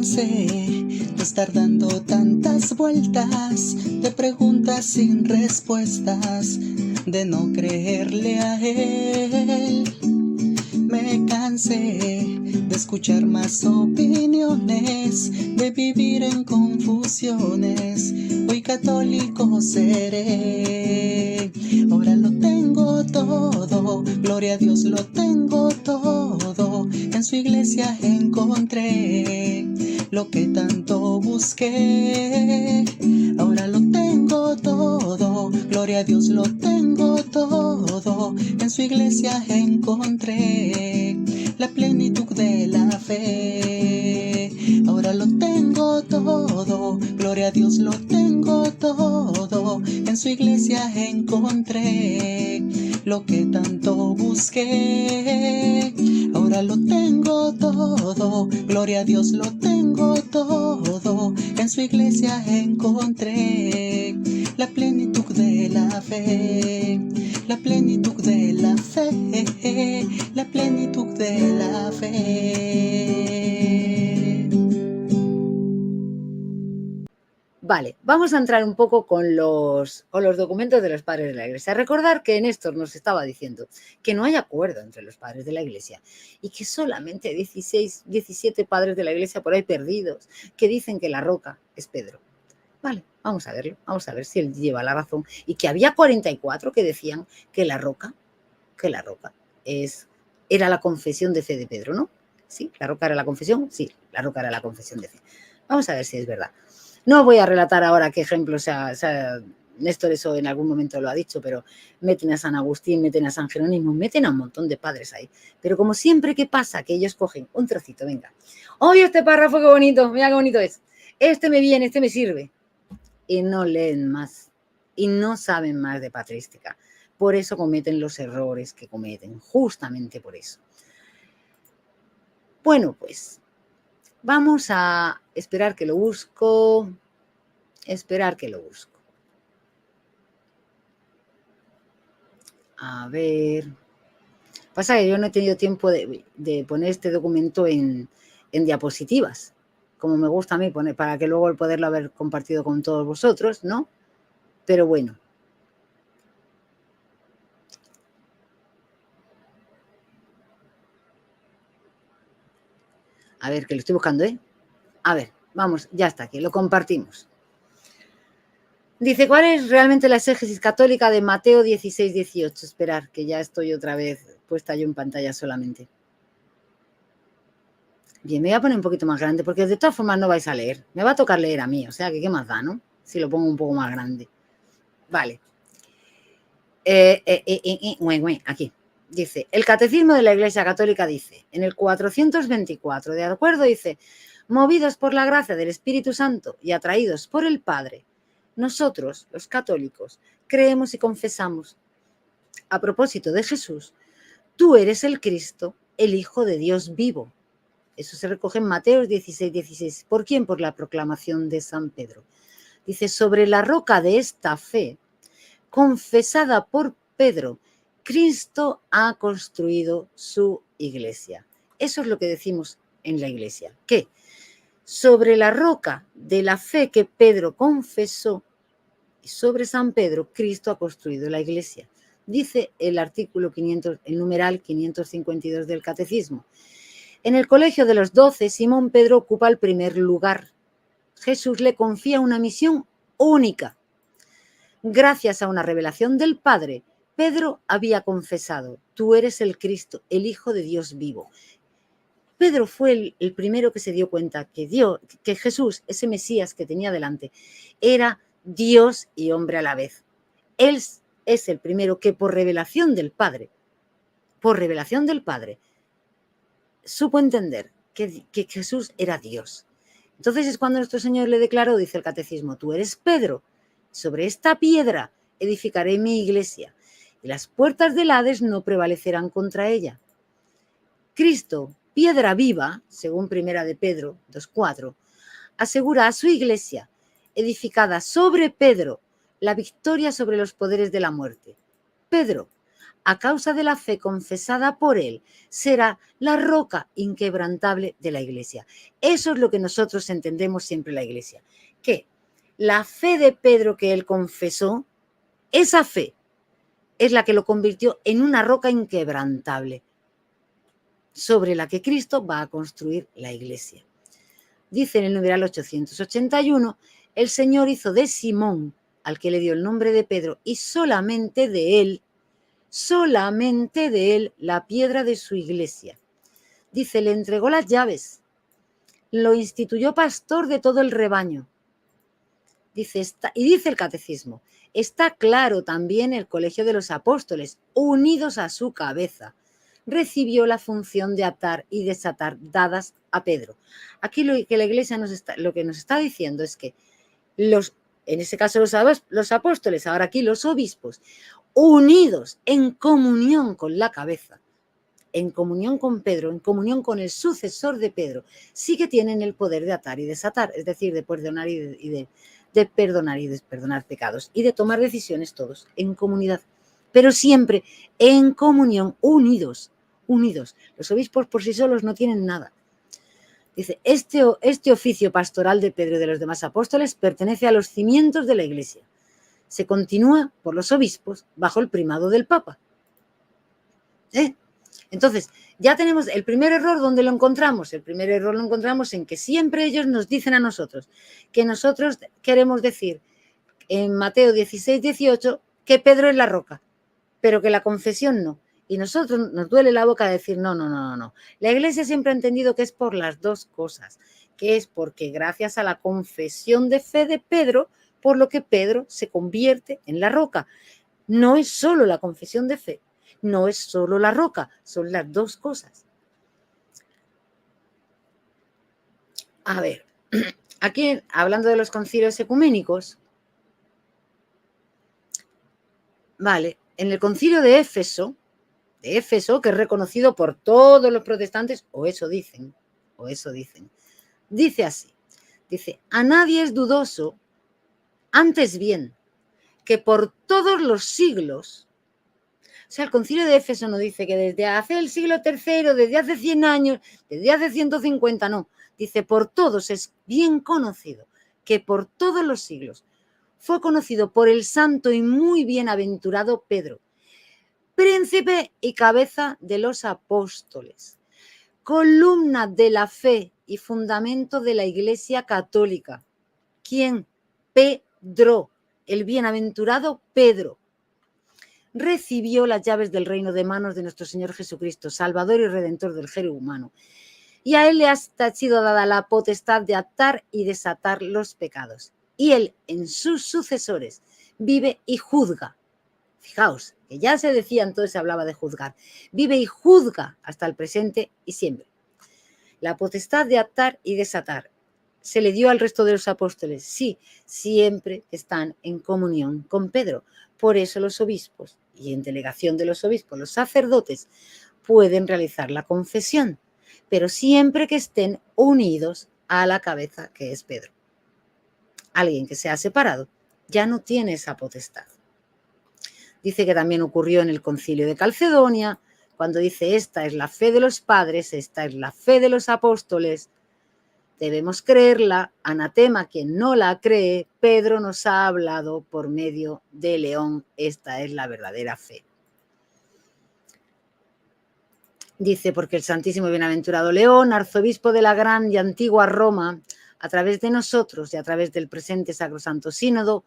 cansé de estar dando tantas vueltas, de preguntas sin respuestas, de no creerle a él. Me cansé de escuchar más opiniones, de vivir en confusiones. Hoy católico seré. Ahora lo tengo todo, gloria a Dios, lo tengo todo. En su iglesia encontré lo que tanto busqué. Ahora lo tengo todo, gloria a Dios, lo tengo todo. En su iglesia encontré la plenitud de la fe. Ahora lo tengo todo, gloria a Dios, lo tengo todo. En su iglesia encontré lo que tanto busqué. Ahora lo tengo todo, gloria a Dios, lo tengo todo. En su iglesia encontré la plenitud de la fe, la plenitud de la fe, la plenitud de la fe. Vale, vamos a entrar un poco con los documentos de los padres de la Iglesia. Recordar que Néstor nos estaba diciendo que no hay acuerdo entre los padres de la Iglesia y que solamente 16, 17 padres de la Iglesia por ahí perdidos que dicen que la roca es Pedro. Vale, vamos a verlo, vamos a ver si él lleva la razón. Y que había 44 que decían que la roca era la confesión de fe de Pedro, ¿no? Sí, la roca era la confesión, sí, la roca era la confesión de fe. Vamos a ver si es verdad. No voy a relatar ahora qué ejemplo, Néstor eso en algún momento lo ha dicho, pero meten a San Agustín, meten a San Jerónimo, meten a un montón de padres ahí. Pero como siempre, ¿qué pasa? Que ellos cogen un trocito, venga. ¡Oye, este párrafo qué bonito! Mira qué bonito es. Este me viene, este me sirve. Y no leen más. Y no saben más de patrística. Por eso cometen los errores que cometen, justamente por eso. Bueno, pues vamos a esperar que lo busco. A ver. Pasa que yo no he tenido tiempo de poner este documento en diapositivas, como me gusta a mí poner, para que luego poderlo haber compartido con todos vosotros, ¿no? Pero bueno. A ver, que lo estoy buscando, ¿eh? A ver, vamos, ya está aquí, lo compartimos. Dice, ¿cuál es realmente la exégesis católica de Mateo 16, 18? Esperar, que ya estoy otra vez puesta yo en pantalla solamente. Bien, me voy a poner un poquito más grande, porque de todas formas no vais a leer. Me va a tocar leer a mí, o sea, que qué más da, ¿no? Si lo pongo un poco más grande. Vale. Aquí. Dice, el Catecismo de la Iglesia Católica dice, en el 424, de acuerdo, dice, movidos por la gracia del Espíritu Santo y atraídos por el Padre, nosotros, los católicos, creemos y confesamos, a propósito de Jesús, tú eres el Cristo, el Hijo de Dios vivo. Eso se recoge en Mateo 16, 16. ¿Por quién? Por la proclamación de San Pedro. Dice, sobre la roca de esta fe, confesada por Pedro, Cristo ha construido su iglesia. Eso es lo que decimos en la iglesia. ¿Qué? Sobre la roca de la fe que Pedro confesó, y sobre San Pedro, Cristo ha construido la iglesia. Dice el artículo 500, el numeral 552 del Catecismo. En el colegio de los 12, Simón Pedro ocupa el primer lugar. Jesús le confía una misión única. Gracias a una revelación del Padre, Pedro había confesado, tú eres el Cristo, el Hijo de Dios vivo. Pedro fue el primero que se dio cuenta que Jesús, ese Mesías que tenía delante, era Dios y hombre a la vez. Él es el primero que por revelación del Padre, supo entender que Jesús era Dios. Entonces es cuando nuestro Señor le declaró, dice el Catecismo, tú eres Pedro, sobre esta piedra edificaré mi iglesia y las puertas del Hades no prevalecerán contra ella. Cristo, piedra viva, según Primera de Pedro 2:4, asegura a su iglesia, edificada sobre Pedro, la victoria sobre los poderes de la muerte. Pedro, a causa de la fe confesada por él, será la roca inquebrantable de la Iglesia. Eso es lo que nosotros entendemos siempre en la Iglesia, que la fe de Pedro que él confesó, esa fe es la que lo convirtió en una roca inquebrantable sobre la que Cristo va a construir la Iglesia. Dice en el numeral 881, el Señor hizo de Simón, al que le dio el nombre de Pedro, y solamente de él, la piedra de su iglesia. Dice, le entregó las llaves, lo instituyó pastor de todo el rebaño. Dice, y dice el catecismo, está claro también el colegio de los apóstoles, unidos a su cabeza, recibió la función de atar y desatar dadas a Pedro. Aquí lo que la Iglesia lo que nos está diciendo es que en ese caso los apóstoles, ahora aquí los obispos, unidos en comunión con la cabeza, en comunión con Pedro, en comunión con el sucesor de Pedro, sí que tienen el poder de atar y desatar, es decir, de perdonar de perdonar y desperdonar pecados y de tomar decisiones todos en comunidad, pero siempre en comunión, unidos. Los obispos por sí solos no tienen nada. Dice, este oficio pastoral de Pedro y de los demás apóstoles pertenece a los cimientos de la Iglesia. Se continúa por los obispos bajo el primado del Papa. Entonces, ya tenemos el primer error. ¿Dónde lo encontramos? El primer error lo encontramos en que siempre ellos nos dicen a nosotros que nosotros queremos decir en Mateo 16, 18 que Pedro es la roca, pero que la confesión no. Y nosotros nos duele la boca de decir no. La Iglesia siempre ha entendido que es por las dos cosas, que es porque gracias a la confesión de fe de Pedro, por lo que Pedro se convierte en la roca. No es solo la confesión de fe, no es solo la roca, son las dos cosas. A ver, aquí hablando de los concilios ecuménicos, vale, en el concilio de Éfeso, que es reconocido por todos los protestantes, o eso dicen, dice así, dice, a nadie es dudoso, antes bien, que por todos los siglos, o sea, el concilio de Éfeso no dice que desde hace el siglo III, desde hace 100 años, desde hace 150, no, dice por todos, es bien conocido, que por todos los siglos fue conocido por el santo y muy bienaventurado Pedro, príncipe y cabeza de los apóstoles, columna de la fe y fundamento de la Iglesia católica. ¿Quién? Pedro, el bienaventurado Pedro. Recibió las llaves del reino de manos de nuestro Señor Jesucristo, Salvador y Redentor del género humano. Y a él le ha sido dada la potestad de atar y desatar los pecados. Y él, en sus sucesores, vive y juzga. Fijaos, que ya se decía, entonces se hablaba de juzgar. Vive y juzga hasta el presente y siempre. La potestad de atar y desatar se le dio al resto de los apóstoles, sí, siempre están en comunión con Pedro. Por eso los obispos, y en delegación de los obispos, los sacerdotes, pueden realizar la confesión, pero siempre que estén unidos a la cabeza que es Pedro. Alguien que se ha separado ya no tiene esa potestad. Dice que también ocurrió en el concilio de Calcedonia, cuando dice esta es la fe de los padres, esta es la fe de los apóstoles, debemos creerla, anatema quien no la cree, Pedro nos ha hablado por medio de León, esta es la verdadera fe. Dice, porque el Santísimo y Bienaventurado León, arzobispo de la gran y antigua Roma, a través de nosotros y a través del presente Sacrosanto Sínodo,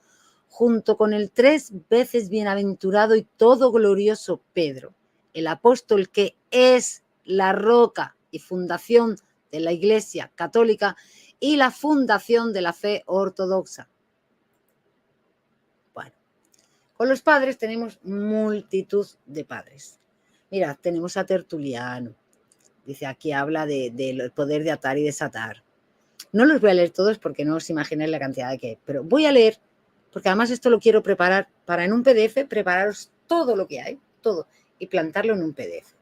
junto con el 3 veces bienaventurado y todo glorioso Pedro, el apóstol que es la roca y fundación de la Iglesia católica y la fundación de la fe ortodoxa. Bueno, con los padres tenemos multitud de padres. Mirad, tenemos a Tertuliano. Dice, aquí habla del poder de atar y desatar. No los voy a leer todos porque no os imagináis la cantidad de que hay, pero voy a leer, porque además esto lo quiero preparar para en un PDF, prepararos todo lo que hay, todo, y plantarlo en un PDF,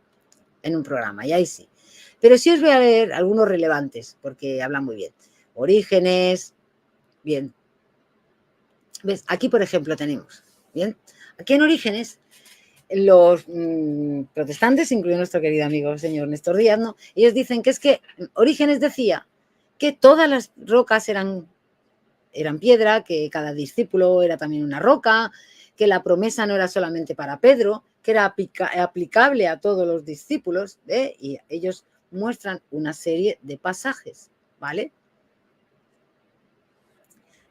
en un programa, y ahí sí. Pero sí os voy a leer algunos relevantes, porque hablan muy bien. Orígenes, bien. ¿Ves? Aquí, por ejemplo, tenemos, bien. Aquí en Orígenes los protestantes, incluido nuestro querido amigo señor Néstor Díaz, ¿no? Ellos dicen que es que Orígenes decía que todas las rocas eran piedra, que cada discípulo era también una roca, que la promesa no era solamente para Pedro, que era aplicable a todos los discípulos, y ellos muestran una serie de pasajes, ¿vale?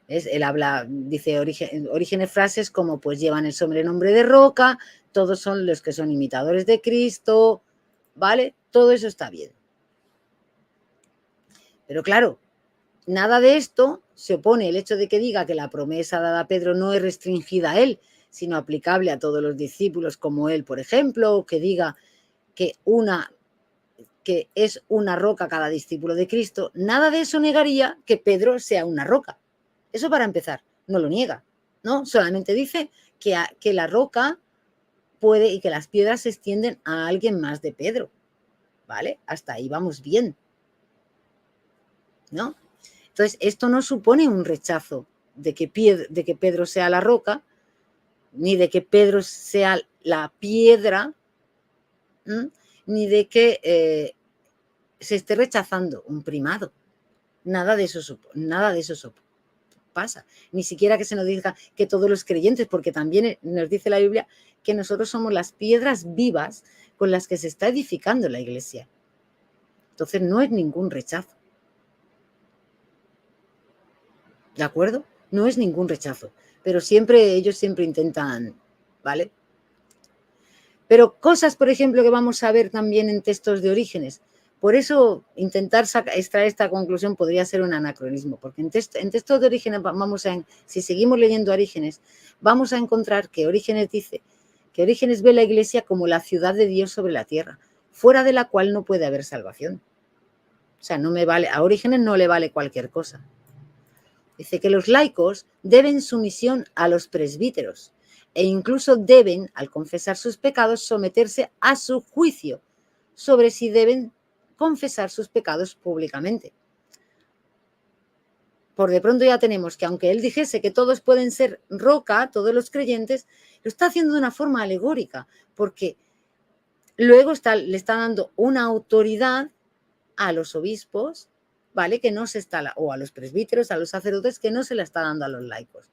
Él habla, dice Orígenes frases como pues llevan el sobrenombre de roca, todos son los que son imitadores de Cristo, ¿vale? Todo eso está bien. Pero claro, nada de esto se opone el hecho de que diga que la promesa dada a Pedro no es restringida a él, sino aplicable a todos los discípulos como él, por ejemplo, o que diga que es una roca cada discípulo de Cristo. Nada de eso negaría que Pedro sea una roca. Eso para empezar, no lo niega, ¿no? Solamente dice que la roca puede y que las piedras se extienden a alguien más de Pedro, ¿vale? Hasta ahí vamos bien, ¿no? Entonces, esto no supone un rechazo de que Pedro sea la roca, ni de que Pedro sea la piedra, ni de que se esté rechazando un primado. Nada de eso pasa. Ni siquiera que se nos diga que todos los creyentes, porque también nos dice la Biblia que nosotros somos las piedras vivas con las que se está edificando la iglesia. Entonces no es ningún rechazo. ¿De acuerdo? No es ningún rechazo. Pero ellos siempre intentan, ¿vale? Pero cosas, por ejemplo, que vamos a ver también en textos de Orígenes. Por eso intentar extraer esta conclusión podría ser un anacronismo, porque en textos de Orígenes, si seguimos leyendo Orígenes, vamos a encontrar que Orígenes dice que Orígenes ve la iglesia como la ciudad de Dios sobre la tierra, fuera de la cual no puede haber salvación. O sea, a Orígenes no le vale cualquier cosa. Dice que los laicos deben sumisión a los presbíteros e incluso deben, al confesar sus pecados, someterse a su juicio sobre si deben confesar sus pecados públicamente. Por de pronto ya tenemos que, aunque él dijese que todos pueden ser roca, todos los creyentes, lo está haciendo de una forma alegórica, porque luego le está dando una autoridad a los obispos, ¿vale? Que no se está, o a los presbíteros, a los sacerdotes, que no se la está dando a los laicos.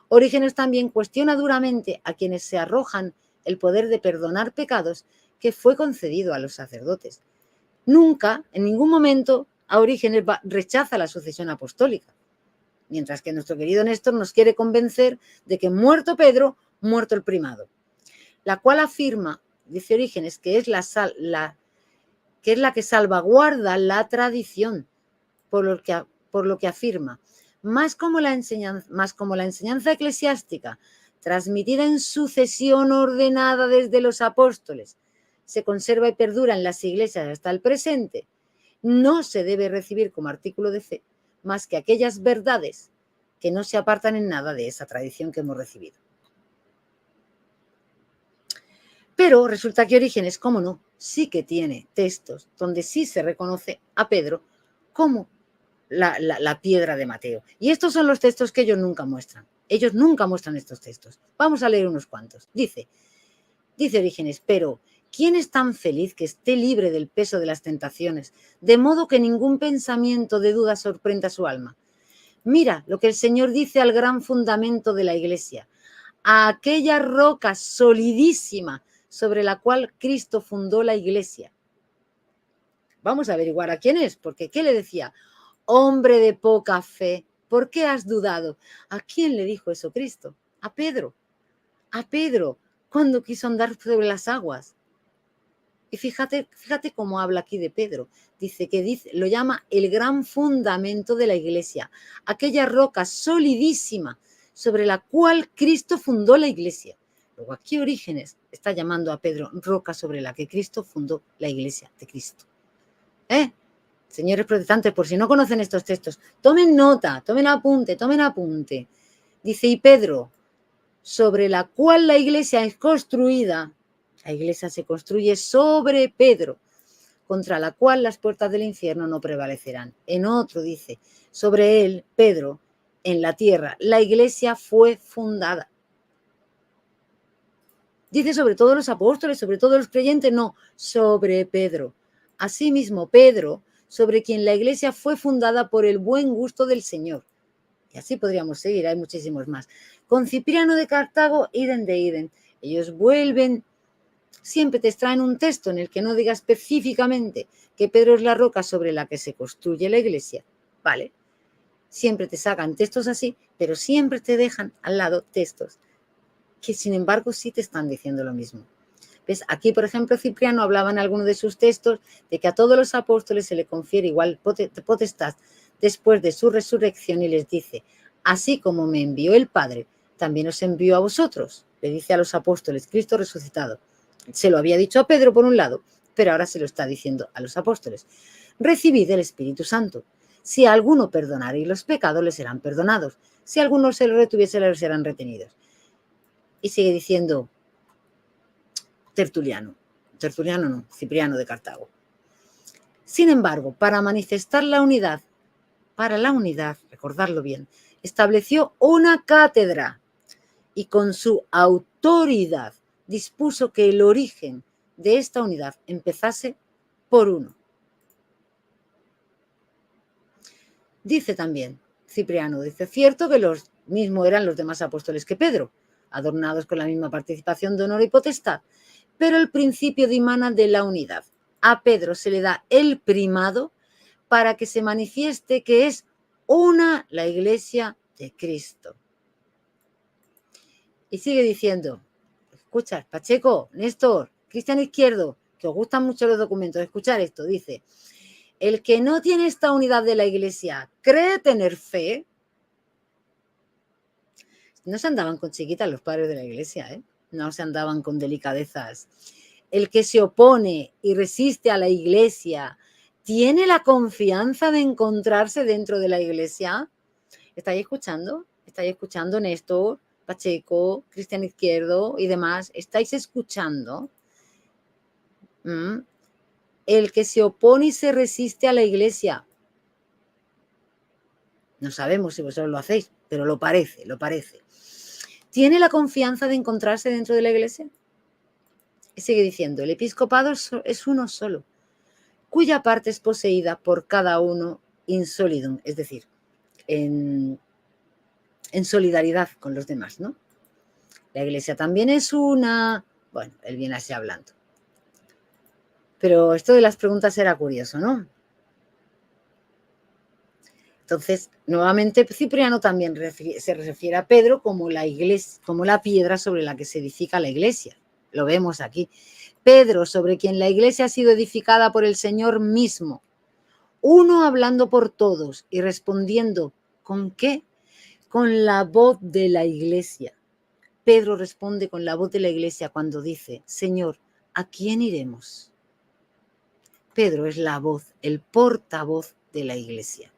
Orígenes también cuestiona duramente a quienes se arrojan el poder de perdonar pecados que fue concedido a los sacerdotes. Nunca, en ningún momento, a Orígenes rechaza la sucesión apostólica, mientras que nuestro querido Néstor nos quiere convencer de que muerto Pedro, muerto el primado, la cual afirma, dice Orígenes, que es la que salvaguarda la tradición, por lo que afirma, más como la enseñanza eclesiástica, transmitida en sucesión ordenada desde los apóstoles, se conserva y perdura en las iglesias hasta el presente, no se debe recibir como artículo de fe más que aquellas verdades que no se apartan en nada de esa tradición que hemos recibido. Pero resulta que Orígenes, cómo no, sí que tiene textos donde sí se reconoce a Pedro como la piedra de Mateo. Y estos son los textos que ellos nunca muestran. Ellos nunca muestran estos textos. Vamos a leer unos cuantos. Dice Orígenes, pero ¿quién es tan feliz que esté libre del peso de las tentaciones, de modo que ningún pensamiento de duda sorprenda su alma? Mira lo que el Señor dice al gran fundamento de la iglesia, a aquella roca solidísima sobre la cual Cristo fundó la iglesia. Vamos a averiguar a quién es, porque ¿qué le decía? Hombre de poca fe, ¿por qué has dudado? ¿A quién le dijo eso Cristo? A Pedro, cuando quiso andar sobre las aguas. Y fíjate cómo habla aquí de Pedro. Lo llama el gran fundamento de la iglesia, aquella roca solidísima sobre la cual Cristo fundó la iglesia. Luego aquí Orígenes está llamando a Pedro roca sobre la que Cristo fundó la iglesia de Cristo. Señores protestantes, por si no conocen estos textos, tomen nota, tomen apunte. Dice, y Pedro, sobre la cual la iglesia es construida, la iglesia se construye sobre Pedro, contra la cual las puertas del infierno no prevalecerán. En otro dice, sobre él, Pedro, en la tierra, la iglesia fue fundada. Dice sobre todos los apóstoles, sobre todos los creyentes, no, sobre Pedro. Asimismo, Pedro, sobre quien la iglesia fue fundada por el buen gusto del Señor. Y así podríamos seguir, hay muchísimos más. Con Cipriano de Cartago, idem de idem. Ellos vuelven, siempre te extraen un texto en el que no diga específicamente que Pedro es la roca sobre la que se construye la iglesia, ¿vale? Siempre te sacan textos así, pero siempre te dejan al lado textos que sin embargo sí te están diciendo lo mismo. ¿Ves? Aquí, por ejemplo, Cipriano hablaba en alguno de sus textos de que a todos los apóstoles se le confiere igual potestad después de su resurrección y les dice, así como me envió el Padre, también os envió a vosotros. Le dice a los apóstoles, Cristo resucitado. Se lo había dicho a Pedro por un lado, pero ahora se lo está diciendo a los apóstoles. Recibid el Espíritu Santo. Si a alguno perdonaréis los pecados, les serán perdonados. Si a alguno se lo retuviese, les serán retenidos. Y sigue diciendo Tertuliano no, Cipriano de Cartago. Sin embargo, para manifestar la unidad, recordarlo bien, estableció una cátedra y con su autoridad dispuso que el origen de esta unidad empezase por uno. Dice también Cipriano, dice, cierto que los mismos eran los demás apóstoles que Pedro, adornados con la misma participación de honor y potestad, pero el principio dimana de la unidad. A Pedro se le da el primado para que se manifieste que es una la iglesia de Cristo. Y sigue diciendo, escucha, Pacheco, Néstor, Cristian Izquierdo, que os gustan mucho los documentos, escuchar esto, dice, el que no tiene esta unidad de la iglesia cree tener fe. No se andaban con chiquitas los padres de la iglesia, ¿eh? No se andaban con delicadezas. El que se opone y resiste a la iglesia, ¿tiene la confianza de encontrarse dentro de la iglesia? ¿Estáis escuchando? ¿Estáis escuchando, Néstor, Pacheco, Cristian Izquierdo y demás? ¿Estáis escuchando? El que se opone y se resiste a la iglesia. No sabemos si vosotros lo hacéis, pero lo parece, lo parece. ¿Tiene la confianza de encontrarse dentro de la iglesia? Y sigue diciendo, el episcopado es uno solo, cuya parte es poseída por cada uno in solidum, es decir, en solidaridad con los demás, ¿no? La iglesia también es una, bueno, él viene así hablando. Pero esto de las preguntas era curioso, ¿no? Entonces, nuevamente, Cipriano también se refiere a Pedro como la iglesia, como la piedra sobre la que se edifica la iglesia. Lo vemos aquí. Pedro, sobre quien la iglesia ha sido edificada por el Señor mismo. Uno hablando por todos y respondiendo, ¿con qué? Con la voz de la iglesia. Pedro responde con la voz de la iglesia cuando dice, Señor, ¿a quién iremos? Pedro es la voz, el portavoz de la iglesia.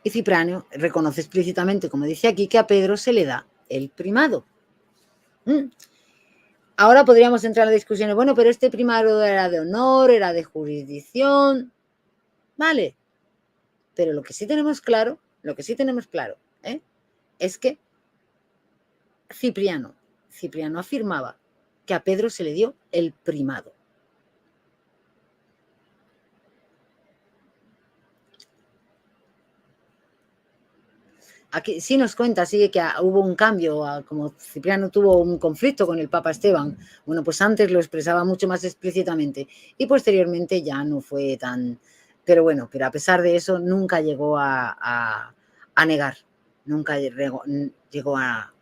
Y Cipriano reconoce explícitamente, como dice aquí, que a Pedro se le da el primado. Ahora podríamos entrar en la discusión, bueno, pero este primado era de honor, era de jurisdicción, vale. Pero lo que sí tenemos claro, es que Cipriano afirmaba que a Pedro se le dio el primado. Aquí sí nos cuenta, sigue que hubo un cambio, como Cipriano tuvo un conflicto con el Papa Esteban, bueno, pues antes lo expresaba mucho más explícitamente y posteriormente ya no fue tan... Pero bueno, pero a pesar de eso nunca llegó a negar, nunca llegó a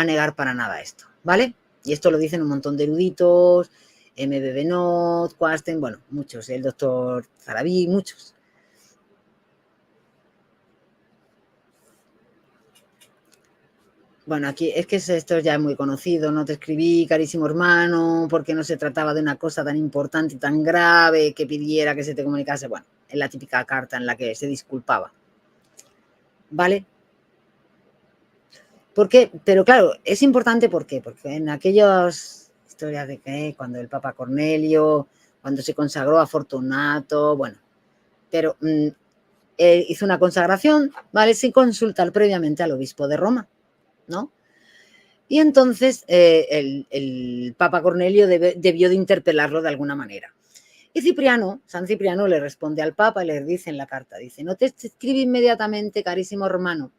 negar para nada esto, ¿vale? Y esto lo dicen un montón de eruditos, M.B. Benot, Quarsten, bueno, muchos, el doctor Zarabí, muchos. Bueno, aquí es que esto ya es muy conocido, no te escribí, carísimo hermano, porque no se trataba de una cosa tan importante y tan grave que pidiera que se te comunicase. Bueno, es la típica carta en la que se disculpaba. ¿Vale? ¿Por qué? Pero claro, es importante, ¿por qué? Porque en aquellas historias de que cuando el Papa Cornelio, cuando se consagró a Fortunato, bueno, pero hizo una consagración, ¿vale? Sin consultar previamente al obispo de Roma. ¿no? Y entonces el Papa Cornelio debió de interpelarlo de alguna manera. Y San Cipriano le responde al Papa y le dice en la carta, dice, no te escribe inmediatamente, carísimo hermano,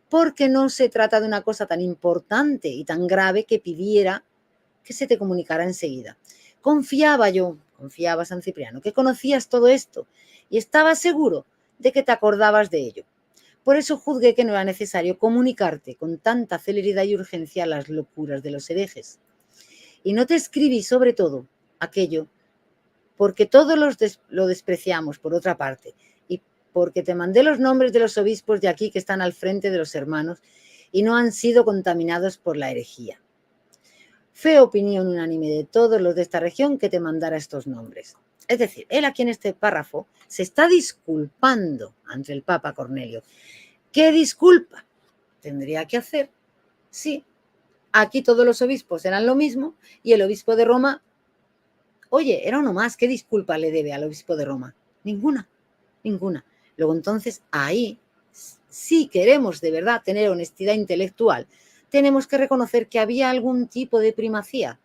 porque no se trata de una cosa tan importante y tan grave que pidiera que se te comunicara enseguida. Confiaba San Cipriano, que conocías todo esto y estaba seguro de que te acordabas de ello. Por eso juzgué que no era necesario comunicarte con tanta celeridad y urgencia las locuras de los herejes. Y no te escribí sobre todo aquello porque todos lo despreciamos, por otra parte, y porque te mandé los nombres de los obispos de aquí que están al frente de los hermanos y no han sido contaminados por la herejía. Fue opinión unánime de todos los de esta región que te mandara estos nombres. Es decir, él aquí en este párrafo se está disculpando ante el Papa Cornelio. ¿Qué disculpa tendría que hacer? Sí, aquí todos los obispos eran lo mismo y el obispo de Roma, oye, era uno más. ¿Qué disculpa le debe al obispo de Roma? Ninguna. Luego entonces ahí, si queremos de verdad tener honestidad intelectual, tenemos que reconocer que había algún tipo de primacía.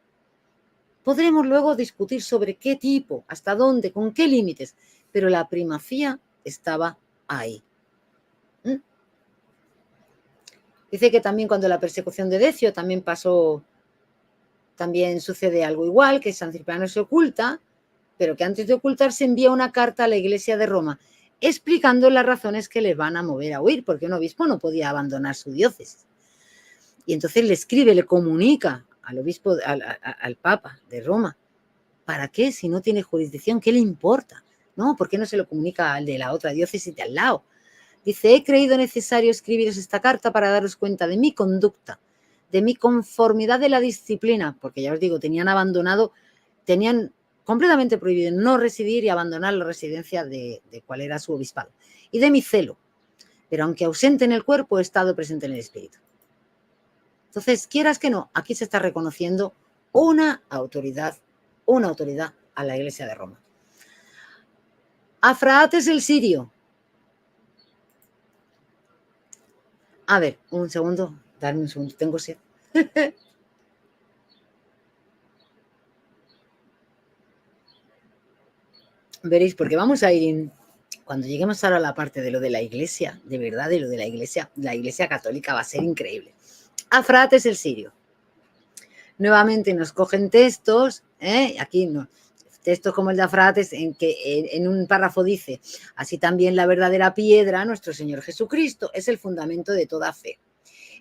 Podremos luego discutir sobre qué tipo, hasta dónde, con qué límites, pero la primacía estaba ahí. Dice que también cuando la persecución de Decio también sucede algo igual, que San Cipriano se oculta, pero que antes de ocultarse envía una carta a la Iglesia de Roma explicando las razones que le van a mover a huir, porque un obispo no podía abandonar su diócesis. Y entonces le escribe, le comunica al obispo, al Papa de Roma. ¿Para qué? Si no tiene jurisdicción, ¿qué le importa? ¿No? ¿Por qué no se lo comunica al de la otra diócesis de al lado? Dice, he creído necesario escribiros esta carta para daros cuenta de mi conducta, de mi conformidad de la disciplina, porque ya os digo, tenían completamente prohibido no residir y abandonar la residencia de cuál era su obispado, y de mi celo, pero aunque ausente en el cuerpo, he estado presente en el espíritu. Entonces, quieras que no, aquí se está reconociendo una autoridad a la Iglesia de Roma. Afraates el sirio. A ver, un segundo, darme un segundo, tengo sed. Veréis, porque vamos a ir, cuando lleguemos ahora a la parte de lo de la Iglesia, de verdad, de lo de la Iglesia católica va a ser increíble. Afraates el sirio. Nuevamente nos cogen textos, aquí no, textos como el de Afraates, en que en un párrafo dice, así también la verdadera piedra, nuestro Señor Jesucristo, es el fundamento de toda fe.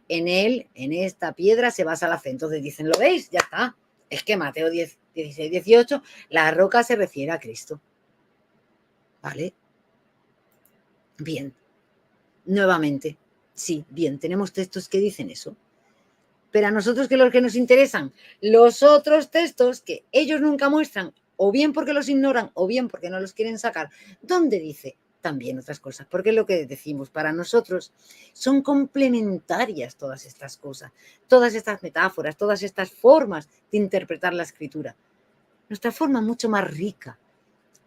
En él, en esta piedra se basa la fe. Entonces dicen, ¿lo veis? Ya está. Es que Mateo 10, 16, 18, la roca se refiere a Cristo. ¿Vale? Bien. Nuevamente, sí, bien, tenemos textos que dicen eso. Pero a nosotros, que los que nos interesan, los otros textos que ellos nunca muestran, o bien porque los ignoran, o bien porque no los quieren sacar, ¿dónde dice también otras cosas? Porque es lo que decimos, para nosotros son complementarias todas estas cosas, todas estas metáforas, todas estas formas de interpretar la escritura. Nuestra forma es mucho más rica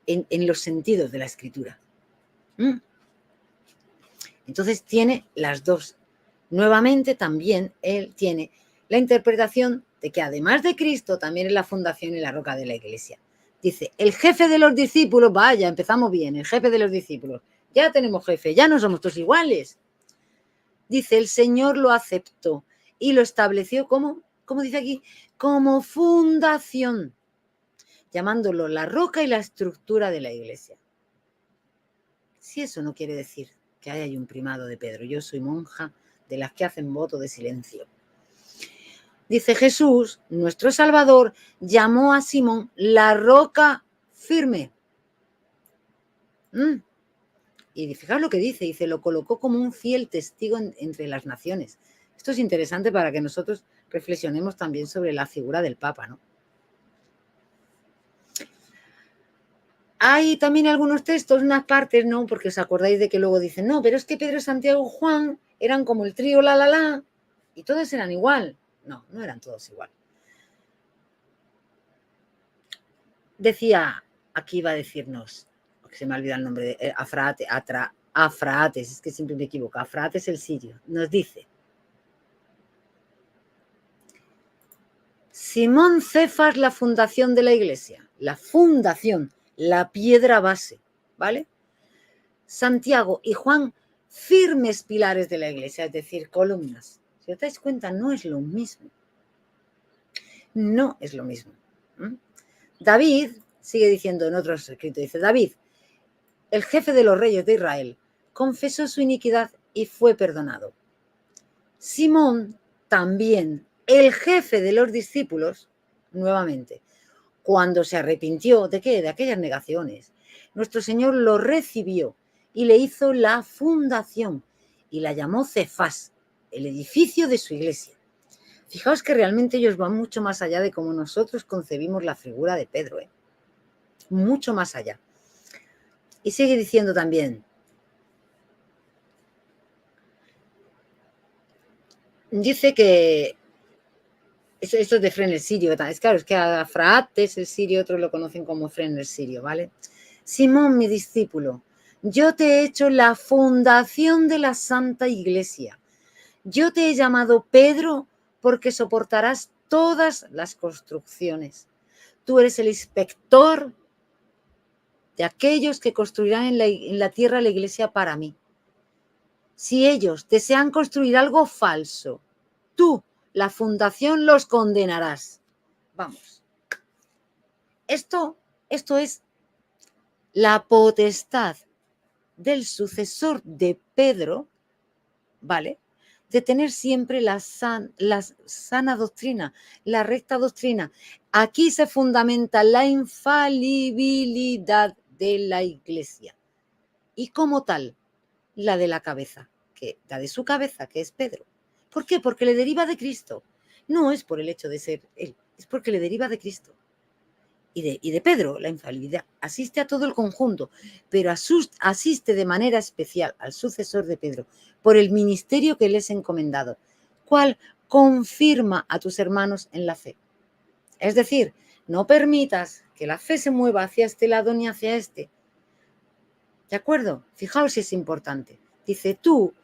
en los sentidos de la escritura. Entonces tiene las dos. Nuevamente también él tiene la interpretación de que además de Cristo también es la fundación y la roca de la Iglesia. Dice, el jefe de los discípulos, vaya, empezamos bien, el jefe de los discípulos. Ya tenemos jefe, ya no somos todos iguales. Dice, el Señor lo aceptó y lo estableció como dice aquí, como fundación, llamándolo la roca y la estructura de la Iglesia. Si eso no quiere decir que hay un primado de Pedro, yo soy monja de las que hacen voto de silencio. Dice, Jesús, nuestro Salvador, llamó a Simón la roca firme. Y fijaos lo que dice, lo colocó como un fiel testigo entre las naciones. Esto es interesante para que nosotros reflexionemos también sobre la figura del Papa, ¿no? Hay también algunos textos, unas partes, ¿no? Porque os acordáis de que luego dicen, no, pero es que Pedro, Santiago, Juan eran como el trío y todos eran igual. No, no eran todos igual. Decía, aquí iba a decirnos, porque se me ha olvidado el nombre de Afraates, es que siempre me equivoco, Afraates el sirio, nos dice, Simón Cefas, la fundación de la iglesia, la fundación, la piedra base, ¿vale? Santiago y Juan, firmes pilares de la iglesia, es decir, columnas. Si os dais cuenta, no es lo mismo. No es lo mismo. David, sigue diciendo en otros escritos, dice David, el jefe de los reyes de Israel, confesó su iniquidad y fue perdonado. Simón, también el jefe de los discípulos, nuevamente, cuando se arrepintió, ¿de qué? De aquellas negaciones. Nuestro Señor lo recibió y le hizo la fundación y la llamó Cefás, el edificio de su iglesia. Fijaos que realmente ellos van mucho más allá de cómo nosotros concebimos la figura de Pedro, mucho más allá. Y sigue diciendo también, dice que esto es de Efrén el Sirio, es claro, es que a Fraates el Sirio, otros lo conocen como Efrén el Sirio, ¿vale? Simón, mi discípulo, yo te he hecho la fundación de la Santa Iglesia. Yo te he llamado Pedro porque soportarás todas las construcciones. Tú eres el inspector de aquellos que construirán en la tierra la iglesia para mí. Si ellos desean construir algo falso, tú, la fundación, los condenarás. Vamos. Esto es la potestad del sucesor de Pedro, ¿vale? De tener siempre la sana doctrina, la recta doctrina. Aquí se fundamenta la infalibilidad de la iglesia. Y como tal, la de la cabeza, la de su cabeza, que es Pedro. ¿Por qué? Porque le deriva de Cristo. No es por el hecho de ser él, es porque le deriva de Cristo. Y de Pedro, la infalibilidad asiste a todo el conjunto, pero asiste de manera especial al sucesor de Pedro por el ministerio que le es encomendado, cual confirma a tus hermanos en la fe. Es decir, no permitas que la fe se mueva hacia este lado ni hacia este. ¿De acuerdo? Fijaos si es importante. Dice, tú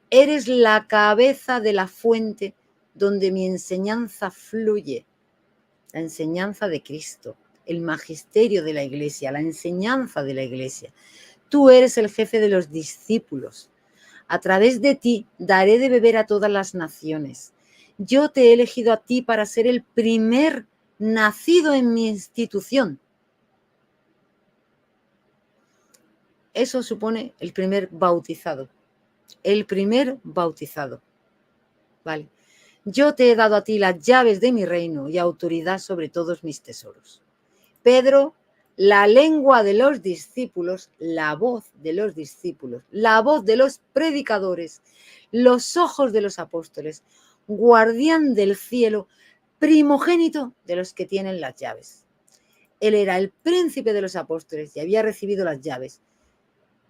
eres la cabeza de la fuente donde mi enseñanza fluye, la enseñanza de Cristo, el magisterio de la iglesia, la enseñanza de la iglesia. Tú eres el jefe de los discípulos. A través de ti daré de beber a todas las naciones. Yo te he elegido a ti para ser el primer nacido en mi institución. Eso supone el primer bautizado. El primer bautizado. ¿Vale? Yo te he dado a ti las llaves de mi reino y autoridad sobre todos mis tesoros. Pedro, la lengua de los discípulos, la voz de los discípulos, la voz de los predicadores, los ojos de los apóstoles, guardián del cielo, primogénito de los que tienen las llaves. Él era el príncipe de los apóstoles y había recibido las llaves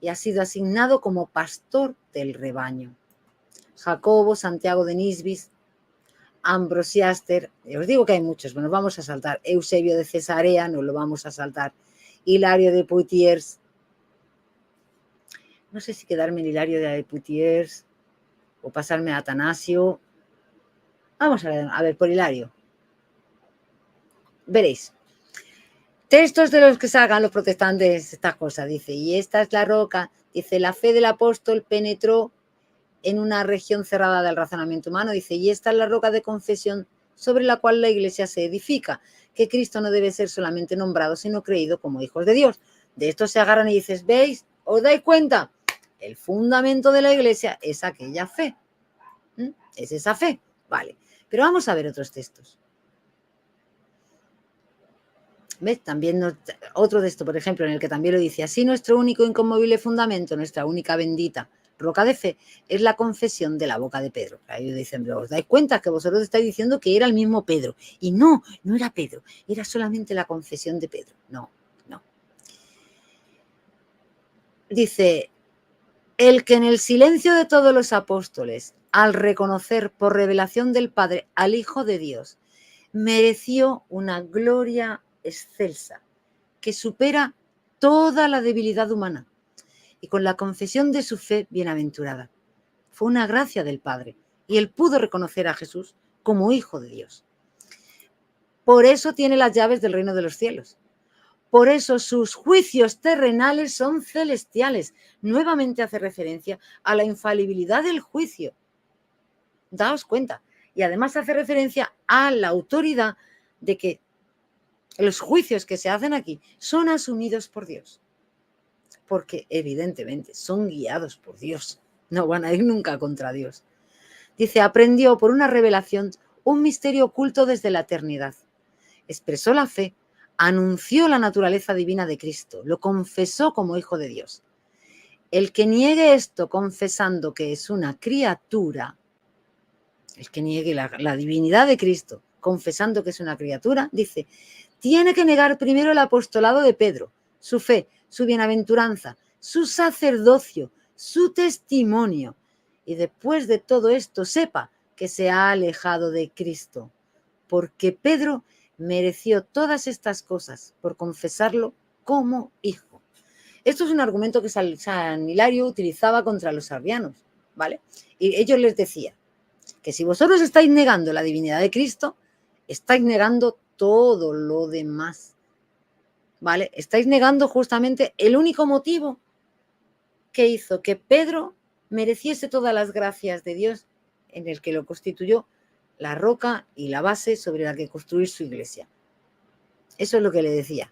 y ha sido asignado como pastor del rebaño. Jacobo, Santiago de Nisbis, Ambrosiaster, os digo que hay muchos, bueno, vamos a saltar. Eusebio de Cesarea, no lo vamos a saltar. Hilario de Poitiers. No sé si quedarme en Hilario de Poitiers o pasarme a Atanasio. Vamos a ver por Hilario. Veréis. Textos de los que salgan los protestantes, esta cosa, dice, y esta es la roca, dice, la fe del apóstol penetró en una región cerrada del razonamiento humano, dice, y esta es la roca de confesión sobre la cual la iglesia se edifica, que Cristo no debe ser solamente nombrado, sino creído como hijos de Dios. De esto se agarran y dices, ¿veis? ¿Os dais cuenta? El fundamento de la iglesia es aquella fe. Es esa fe. Vale. Pero vamos a ver otros textos. ¿Ves? También otro de esto, por ejemplo, en el que también lo dice, así nuestro único inconmovible fundamento, nuestra única bendita roca de fe, es la confesión de la boca de Pedro. Ahí dicen, ¿os dais cuenta que vosotros estáis diciendo que era el mismo Pedro? Y no era Pedro, era solamente la confesión de Pedro. No. Dice, el que en el silencio de todos los apóstoles, al reconocer por revelación del Padre al Hijo de Dios, mereció una gloria excelsa que supera toda la debilidad humana, y con la confesión de su fe bienaventurada. Fue una gracia del Padre, y él pudo reconocer a Jesús como Hijo de Dios. Por eso tiene las llaves del reino de los cielos. Por eso sus juicios terrenales son celestiales. Nuevamente hace referencia a la infalibilidad del juicio. Daos cuenta. Y además hace referencia a la autoridad de que los juicios que se hacen aquí son asumidos por Dios. Porque evidentemente son guiados por Dios. No van a ir nunca contra Dios. Dice, aprendió por una revelación un misterio oculto desde la eternidad. Expresó la fe, anunció la naturaleza divina de Cristo, lo confesó como hijo de Dios. El que niegue esto confesando que es una criatura, el que niegue la divinidad de Cristo confesando que es una criatura, dice, tiene que negar primero el apostolado de Pedro, su fe, su bienaventuranza, su sacerdocio, su testimonio. Y después de todo esto sepa que se ha alejado de Cristo, porque Pedro mereció todas estas cosas por confesarlo como hijo. Esto es un argumento que San Hilario utilizaba contra los arrianos, ¿vale? Y ellos les decía que si vosotros estáis negando la divinidad de Cristo, estáis negando todo lo demás, ¿vale? Estáis negando justamente el único motivo que hizo que Pedro mereciese todas las gracias de Dios, en el que lo constituyó la roca y la base sobre la que construir su iglesia. Eso es lo que le decía.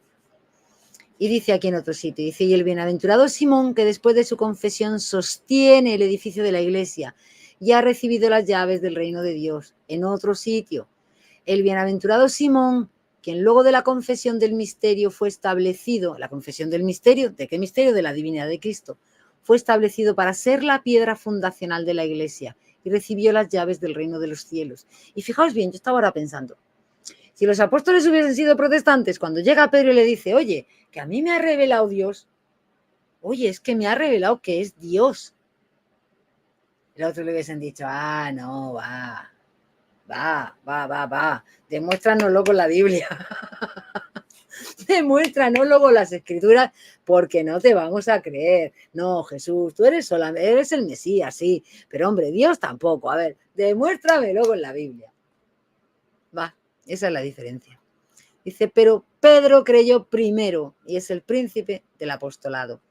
Y dice aquí en otro sitio, dice, y el bienaventurado Simón, que después de su confesión sostiene el edificio de la iglesia y ha recibido las llaves del reino de Dios. En otro sitio, el bienaventurado Simón, quien luego de la confesión del misterio fue establecido, la confesión del misterio, ¿de qué misterio? De la divinidad de Cristo, fue establecido para ser la piedra fundacional de la iglesia y recibió las llaves del reino de los cielos. Y fijaos bien, yo estaba ahora pensando, si los apóstoles hubiesen sido protestantes, cuando llega Pedro y le dice, oye, que a mí me ha revelado Dios, oye, es que me ha revelado que es Dios. El otro le hubiesen dicho, no, va, demuéstranoslo con la Biblia. Demuéstranoslo con las escrituras, porque no te vamos a creer. No, Jesús, tú eres el Mesías, sí, pero hombre, Dios tampoco. A ver, demuéstramelo con la Biblia. Va, esa es la diferencia. Dice, pero Pedro creyó primero y es el príncipe del apostolado.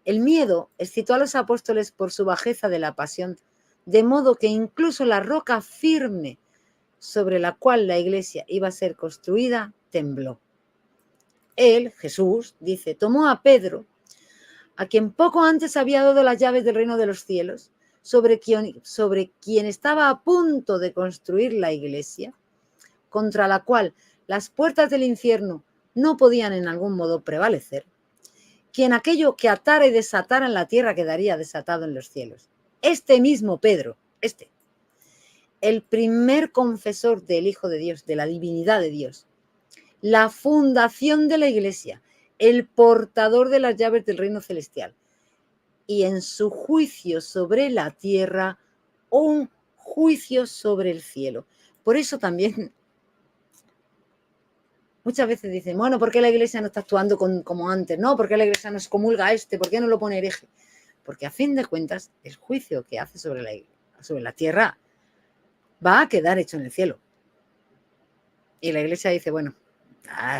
El miedo excitó a los apóstoles por su bajeza de la pasión, de modo que incluso la roca firme sobre la cual la iglesia iba a ser construida tembló. Él, Jesús, dice, tomó a Pedro, a quien poco antes había dado las llaves del reino de los cielos, sobre quien estaba a punto de construir la iglesia, contra la cual las puertas del infierno no podían en algún modo prevalecer, quien aquello que atara y desatara en la tierra quedaría desatado en los cielos. Este mismo Pedro, el primer confesor del Hijo de Dios, de la divinidad de Dios, la fundación de la iglesia, el portador de las llaves del reino celestial, y en su juicio sobre la tierra, un juicio sobre el cielo. Por eso también muchas veces dicen, bueno, ¿por qué la iglesia no está actuando como antes? No, ¿por qué la iglesia no excomulga a ¿Por qué no lo pone hereje? Porque a fin de cuentas, el juicio que hace sobre la tierra va a quedar hecho en el cielo. Y la iglesia dice, bueno,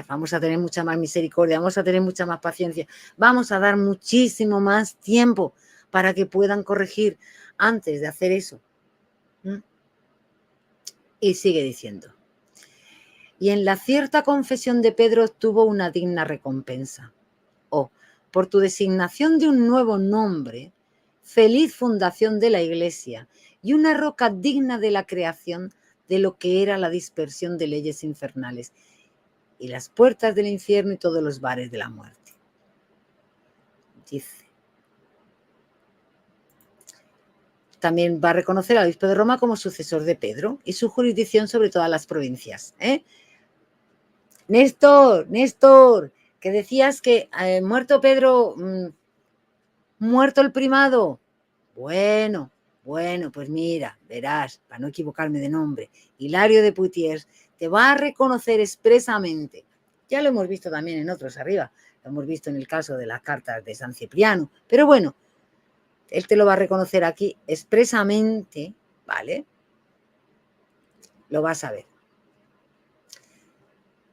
vamos a tener mucha más misericordia, vamos a tener mucha más paciencia, vamos a dar muchísimo más tiempo para que puedan corregir antes de hacer eso. Y sigue diciendo, y en la cierta confesión de Pedro obtuvo una digna recompensa. Por tu designación de un nuevo nombre, feliz fundación de la iglesia y una roca digna de la creación de lo que era la dispersión de leyes infernales y las puertas del infierno y todos los bares de la muerte. Dice. También va a reconocer al obispo de Roma como sucesor de Pedro y su jurisdicción sobre todas las provincias. Néstor, que decías que muerto Pedro, muerto el primado. Bueno, pues mira, verás, para no equivocarme de nombre, Hilario de Poitiers te va a reconocer expresamente. Ya lo hemos visto también en otros arriba, lo hemos visto en el caso de las cartas de San Cipriano, pero bueno, él te lo va a reconocer aquí expresamente, ¿vale? Lo vas a ver.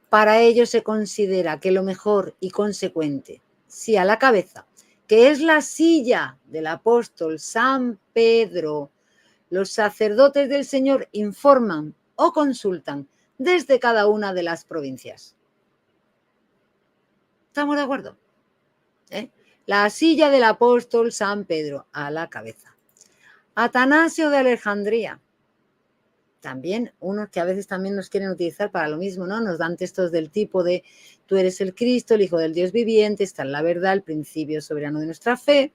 Para ello se considera que lo mejor y consecuente, si a la cabeza, que es la silla del apóstol San Pedro, los sacerdotes del Señor informan o consultan desde cada una de las provincias. ¿Estamos de acuerdo? La silla del apóstol San Pedro a la cabeza. Atanasio de Alejandría. También unos que a veces también nos quieren utilizar para lo mismo, ¿no? Nos dan textos del tipo de tú eres el Cristo, el Hijo del Dios viviente, está en la verdad, el principio soberano de nuestra fe,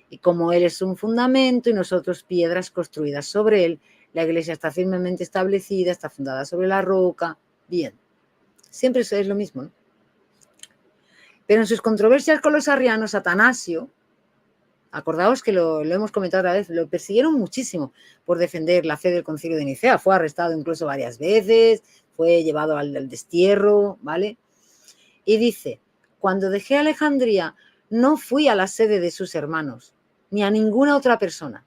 y como Él es un fundamento y nosotros piedras construidas sobre Él, la iglesia está firmemente establecida, está fundada sobre la roca. Bien, siempre eso es lo mismo, ¿no? Pero en sus controversias con los arrianos, Atanasio, acordaos que lo hemos comentado otra vez, lo persiguieron muchísimo por defender la fe del Concilio de Nicea. Fue arrestado incluso varias veces, fue llevado al destierro, ¿vale? Y dice, cuando dejé Alejandría, no fui a la sede de sus hermanos, ni a ninguna otra persona,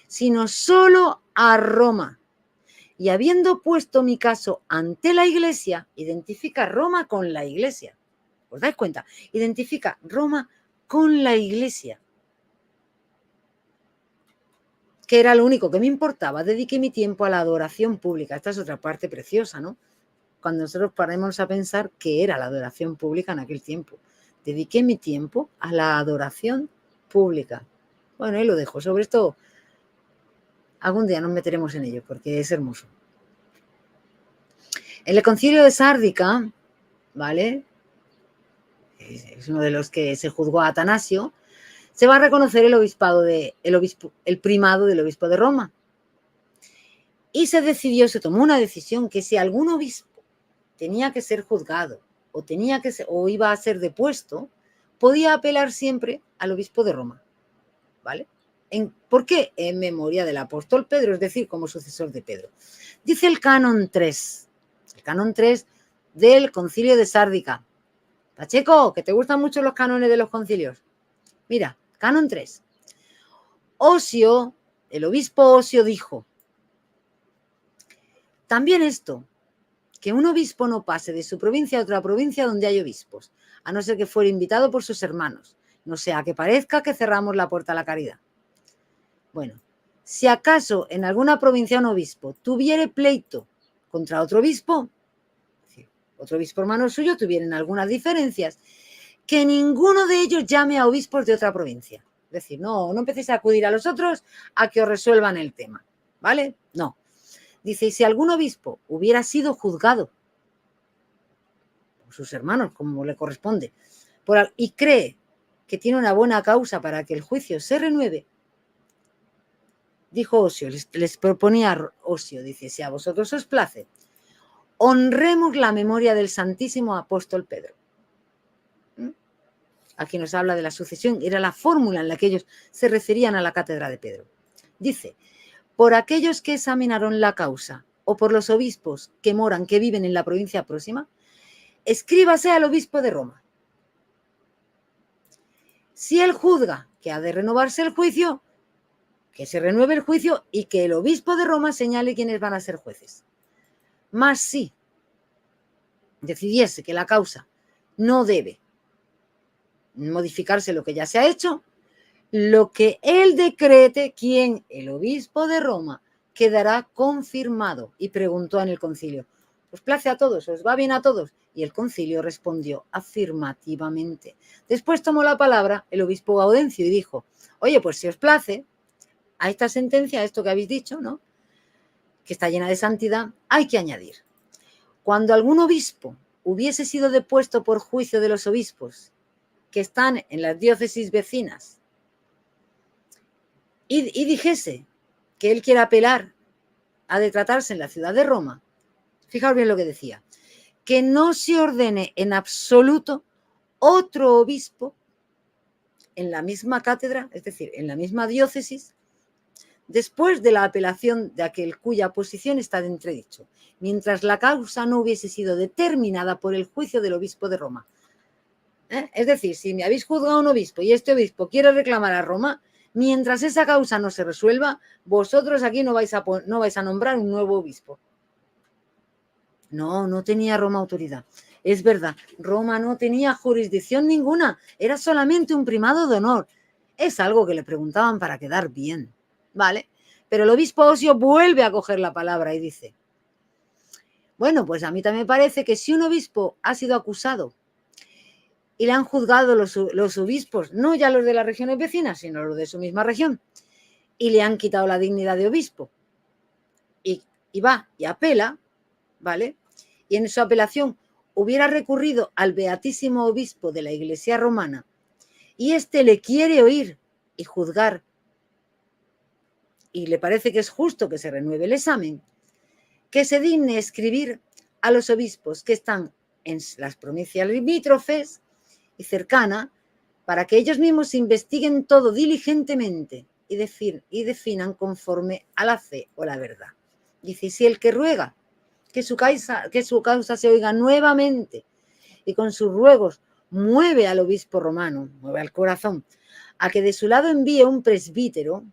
sino solo a Roma. Y habiendo puesto mi caso ante la iglesia, identifica Roma con la iglesia. ¿Os dais cuenta? Identifica Roma con la iglesia. Que era lo único que me importaba, dediqué mi tiempo a la adoración pública. Esta es otra parte preciosa, ¿no? Cuando nosotros paremos a pensar qué era la adoración pública en aquel tiempo. Dediqué mi tiempo a la adoración pública. Bueno, y lo dejo. Sobre esto, algún día nos meteremos en ello, porque es hermoso. En el Concilio de Sárdica, ¿vale? Es uno de los que se juzgó a Atanasio. Se va a reconocer el primado del obispo de Roma. Y se tomó una decisión que si algún obispo tenía que ser juzgado o iba a ser depuesto, podía apelar siempre al obispo de Roma. ¿Vale? ¿Por qué? En memoria del apóstol Pedro, es decir, como sucesor de Pedro. Dice el canon 3 del Concilio de Sárdica. Pacheco, que te gustan mucho los cánones de los concilios. Mira, canon 3. Osio, el obispo Osio dijo, también esto, que un obispo no pase de su provincia a otra provincia donde hay obispos, a no ser que fuera invitado por sus hermanos, no sea que parezca que cerramos la puerta a la caridad. Bueno, si acaso en alguna provincia un obispo tuviere pleito contra otro obispo hermano suyo, tuvieran algunas diferencias, que ninguno de ellos llame a obispos de otra provincia. Es decir, no empecéis a acudir a los otros a que os resuelvan el tema, ¿vale? No. Dice, y si algún obispo hubiera sido juzgado por sus hermanos, como le corresponde, y cree que tiene una buena causa para que el juicio se renueve, dijo Osio, les proponía Osio, dice, si a vosotros os place, honremos la memoria del santísimo apóstol Pedro. Aquí nos habla de la sucesión, era la fórmula en la que ellos se referían a la cátedra de Pedro. Dice, por aquellos que examinaron la causa o por los obispos que viven en la provincia próxima, escríbase al obispo de Roma. Si él juzga que ha de renovarse el juicio, que se renueve el juicio y que el obispo de Roma señale quiénes van a ser jueces. Mas si decidiese que la causa no debe modificarse lo que ya se ha hecho, lo que él decrete, el obispo de Roma, quedará confirmado. Y preguntó en el concilio, ¿os place a todos? ¿Os va bien a todos? Y el concilio respondió afirmativamente. Después tomó la palabra el obispo Gaudencio y dijo, oye, pues si os place, a esta sentencia, a esto que habéis dicho, ¿no?, que está llena de santidad, hay que añadir. Cuando algún obispo hubiese sido depuesto por juicio de los obispos que están en las diócesis vecinas y dijese que él quiere apelar a de tratarse en la ciudad de Roma, fijaos bien lo que decía, que no se ordene en absoluto otro obispo en la misma cátedra, es decir, en la misma diócesis, después de la apelación de aquel cuya posición está de entredicho, mientras la causa no hubiese sido determinada por el juicio del obispo de Roma. Es decir, si me habéis juzgado a un obispo y este obispo quiere reclamar a Roma, mientras esa causa no se resuelva, vosotros aquí no vais a nombrar un nuevo obispo. No, no tenía Roma autoridad. Es verdad, Roma no tenía jurisdicción ninguna, era solamente un primado de honor. Es algo que le preguntaban para quedar bien, ¿vale? Pero el obispo Osio vuelve a coger la palabra y dice, bueno, pues a mí también me parece que si un obispo ha sido acusado y le han juzgado los obispos, no ya los de las regiones vecinas, sino los de su misma región, y le han quitado la dignidad de obispo, y va y apela, ¿vale? Y en su apelación hubiera recurrido al beatísimo obispo de la Iglesia romana, y éste le quiere oír y juzgar, y le parece que es justo que se renueve el examen, que se digne escribir a los obispos que están en las provincias limítrofes y cercana, para que ellos mismos investiguen todo diligentemente y definan conforme a la fe o la verdad. Dice, si el que ruega que su causa se oiga nuevamente y con sus ruegos mueve al obispo romano, mueve al corazón, a que de su lado envíe un presbítero,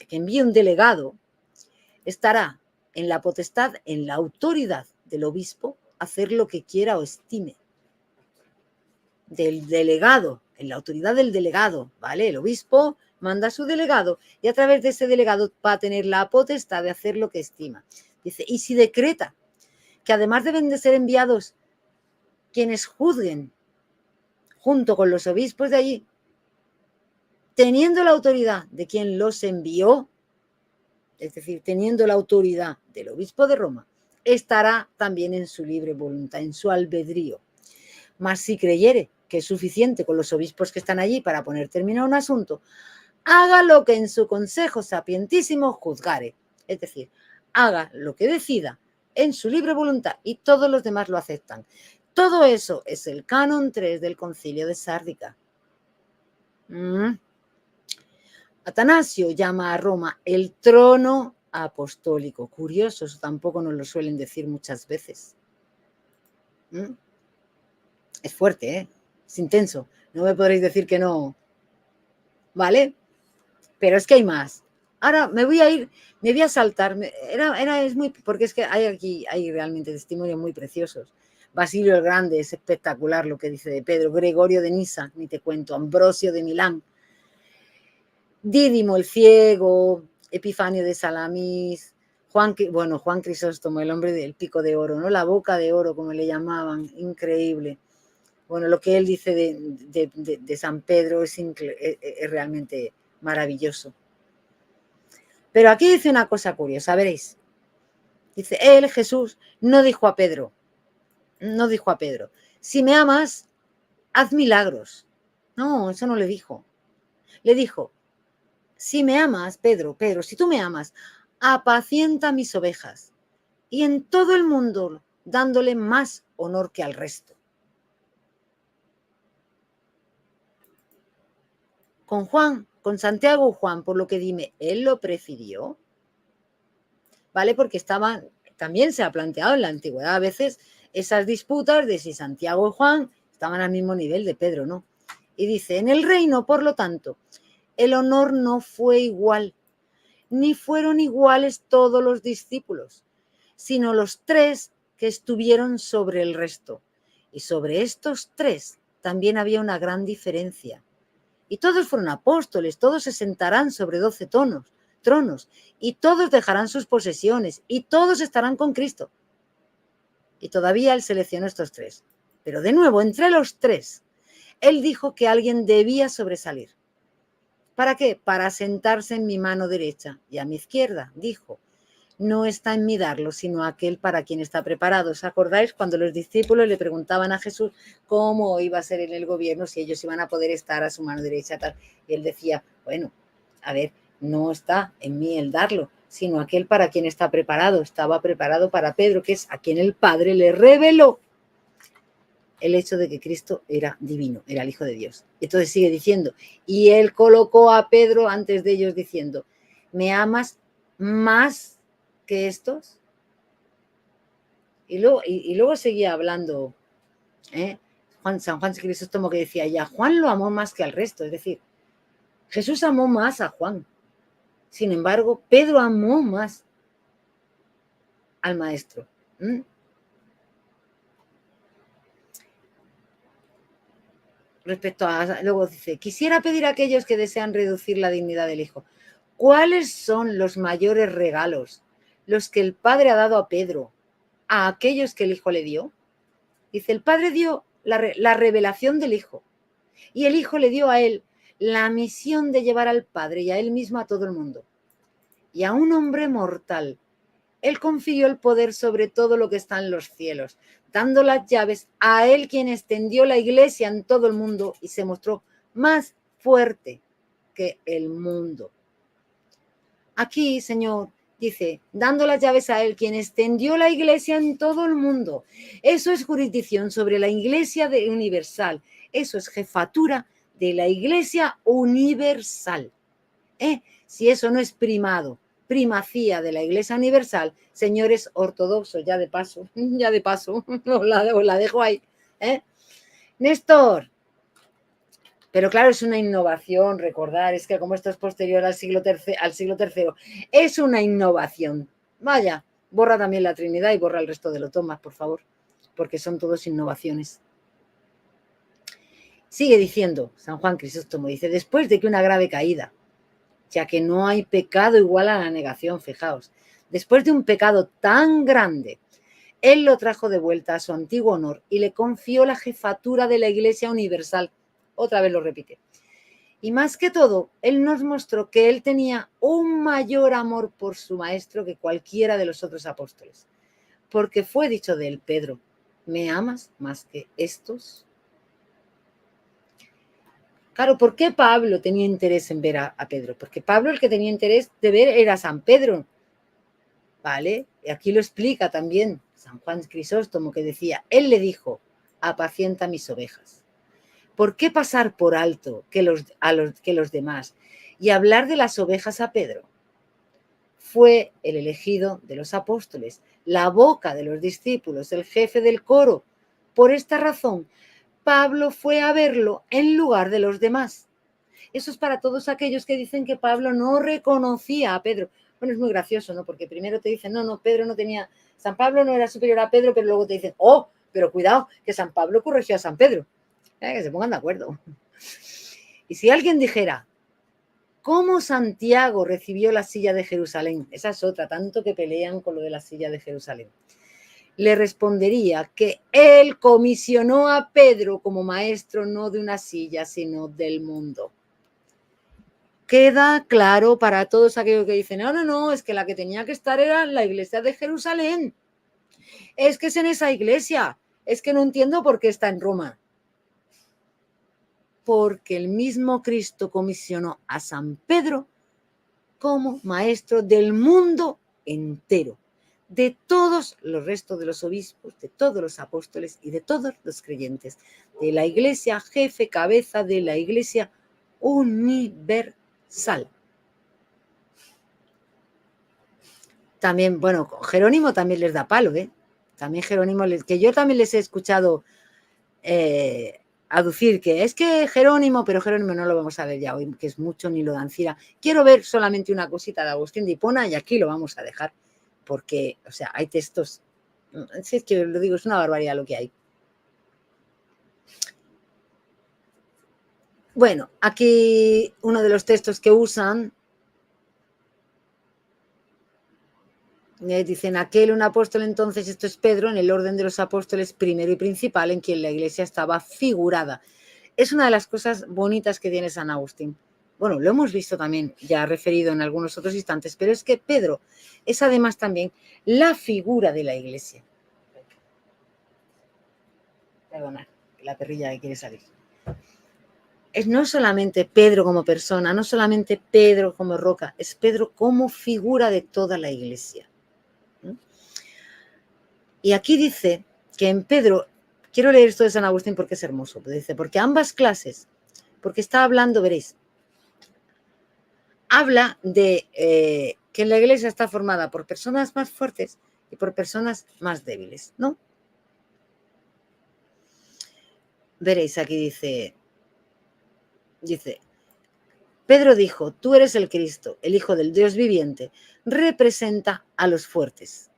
que envíe un delegado, estará en la potestad, en la autoridad del obispo, hacer lo que quiera o estime. Del delegado, en la autoridad del delegado, ¿vale? El obispo manda a su delegado y a través de ese delegado va a tener la potestad de hacer lo que estima. Dice, y si decreta que además deben de ser enviados quienes juzguen junto con los obispos de allí, teniendo la autoridad de quien los envió, es decir, teniendo la autoridad del obispo de Roma, estará también en su libre voluntad, en su albedrío. Mas si creyere que es suficiente con los obispos que están allí para poner término a un asunto, haga lo que en su consejo sapientísimo juzgare, es decir, haga lo que decida en su libre voluntad y todos los demás lo aceptan. Todo eso es el canon 3 del Concilio de Sárdica. Atanasio llama a Roma el trono apostólico. Curioso, eso tampoco nos lo suelen decir muchas veces. Es fuerte, ¿eh? Es intenso. No me podréis decir que no. ¿Vale? Pero es que hay más. Ahora me voy a ir, me voy a saltar. Es muy, porque es que hay realmente testimonios muy preciosos. Basilio el Grande, es espectacular lo que dice de Pedro. Gregorio de Nisa, ni te cuento. Ambrosio de Milán. Dídimo el Ciego, Epifanio de Salamis, Juan Crisóstomo, el hombre del pico de oro, ¿no? La boca de oro, como le llamaban, increíble. Bueno, lo que él dice de San Pedro es realmente maravilloso. Pero aquí dice una cosa curiosa, veréis. Dice, él, Jesús, no dijo a Pedro, si me amas, haz milagros. No, eso no le dijo. Le dijo, si me amas, Pedro, si tú me amas, apacienta mis ovejas. Y en todo el mundo dándole más honor que al resto. Con Santiago o Juan, por lo que dime, él lo prefirió, ¿vale? Porque también se ha planteado en la antigüedad a veces esas disputas de si Santiago o Juan estaban al mismo nivel de Pedro, ¿no? Y dice, en el reino, por lo tanto, el honor no fue igual, ni fueron iguales todos los discípulos, sino los 3 que estuvieron sobre el resto. Y sobre estos 3 también había una gran diferencia. Y todos fueron apóstoles, todos se sentarán sobre 12 tronos, y todos dejarán sus posesiones, y todos estarán con Cristo. Y todavía él seleccionó estos 3. Pero de nuevo, entre los 3, él dijo que alguien debía sobresalir. ¿Para qué? Para sentarse en mi mano derecha y a mi izquierda, dijo. No está en mí darlo, sino aquel para quien está preparado. ¿Os acordáis cuando los discípulos le preguntaban a Jesús cómo iba a ser en el gobierno, si ellos iban a poder estar a su mano derecha? Tal? Y él decía, bueno, a ver, no está en mí el darlo, sino aquel para quien está preparado. Estaba preparado para Pedro, que es a quien el Padre le reveló el hecho de que Cristo era divino, era el Hijo de Dios. Entonces sigue diciendo, y él colocó a Pedro antes de ellos diciendo, ¿me amas más que estos? Y luego seguía hablando San Juan Crisóstomo, que decía ya, Juan lo amó más que al resto, es decir, Jesús amó más a Juan, sin embargo Pedro amó más al maestro. respecto a, luego dice, quisiera pedir a aquellos que desean reducir la dignidad del Hijo, ¿cuáles son los mayores regalos, los que el Padre ha dado a Pedro, a aquellos que el Hijo le dio? Dice, el Padre dio la revelación del Hijo y el Hijo le dio a él la misión de llevar al Padre y a él mismo a todo el mundo. Y a un hombre mortal, él confirió el poder sobre todo lo que está en los cielos, dando las llaves a él quien extendió la iglesia en todo el mundo y se mostró más fuerte que el mundo. Aquí, Señor, dice, dando las llaves a él quien extendió la iglesia en todo el mundo. Eso es jurisdicción sobre la iglesia universal. Eso es jefatura de la iglesia universal. Si eso no es primacía de la iglesia universal, señores ortodoxos, ya de paso, os la dejo ahí. Néstor. Pero claro, es una innovación, recordar, es que como esto es posterior al siglo III, es una innovación. Vaya, borra también la Trinidad y borra el resto de los tomas, por favor, porque son todos innovaciones. Sigue diciendo San Juan Crisóstomo, dice, después de que una grave caída, ya que no hay pecado igual a la negación, fijaos, después de un pecado tan grande, él lo trajo de vuelta a su antiguo honor y le confió la jefatura de la Iglesia Universal. Otra vez lo repite. Y más que todo, él nos mostró que él tenía un mayor amor por su maestro que cualquiera de los otros apóstoles. Porque fue dicho de él, Pedro, ¿me amas más que estos? Claro, ¿por qué Pablo tenía interés en ver a Pedro? Porque Pablo el que tenía interés de ver era a San Pedro. ¿Vale? Y aquí lo explica también San Juan Crisóstomo, que decía, él le dijo, apacienta mis ovejas. ¿Por qué pasar por alto que los demás y hablar de las ovejas a Pedro? Fue el elegido de los apóstoles, la boca de los discípulos, el jefe del coro. Por esta razón, Pablo fue a verlo en lugar de los demás. Eso es para todos aquellos que dicen que Pablo no reconocía a Pedro. Bueno, es muy gracioso, ¿no? Porque primero te dicen, no, Pedro no tenía, San Pablo no era superior a Pedro, pero luego te dicen, oh, pero cuidado, que San Pablo corrigió a San Pedro. Que se pongan de acuerdo. Y si alguien dijera, ¿cómo Santiago recibió la silla de Jerusalén? Esa es otra, tanto que pelean con lo de la silla de Jerusalén. Le respondería que él comisionó a Pedro como maestro no de una silla, sino del mundo. Queda claro para todos aquellos que dicen, no, es que la que tenía que estar era la iglesia de Jerusalén. Es que es en esa iglesia. Es que no entiendo por qué está en Roma. Porque el mismo Cristo comisionó a San Pedro como maestro del mundo entero, de todos los restos de los obispos, de todos los apóstoles y de todos los creyentes, de la iglesia, jefe, cabeza de la iglesia universal. También, bueno, Jerónimo también les da palo, También Jerónimo, que yo también les he escuchado aducir que es que Jerónimo, pero Jerónimo no lo vamos a ver ya hoy, que es mucho ni lo de Ancira. Quiero ver solamente una cosita de Agustín de Hipona y aquí lo vamos a dejar, porque, o sea, hay textos, si es que lo digo, es una barbaridad lo que hay. Bueno, aquí uno de los textos que usan, dicen, aquel un apóstol entonces, esto es Pedro, en el orden de los apóstoles primero y principal, en quien la iglesia estaba figurada. Es una de las cosas bonitas que tiene San Agustín. Bueno, lo hemos visto también ya referido en algunos otros instantes, pero es que Pedro es además también la figura de la iglesia. Perdonad, la perrilla que quiere salir. Es no solamente Pedro como persona, no solamente Pedro como roca, es Pedro como figura de toda la iglesia. Y aquí dice que en Pedro, quiero leer esto de San Agustín porque es hermoso, dice, porque ambas clases, porque está hablando, veréis, habla de que la iglesia está formada por personas más fuertes y por personas más débiles, ¿no? Veréis, aquí dice, Pedro dijo, tú eres el Cristo, el Hijo del Dios viviente, representa a los fuertes.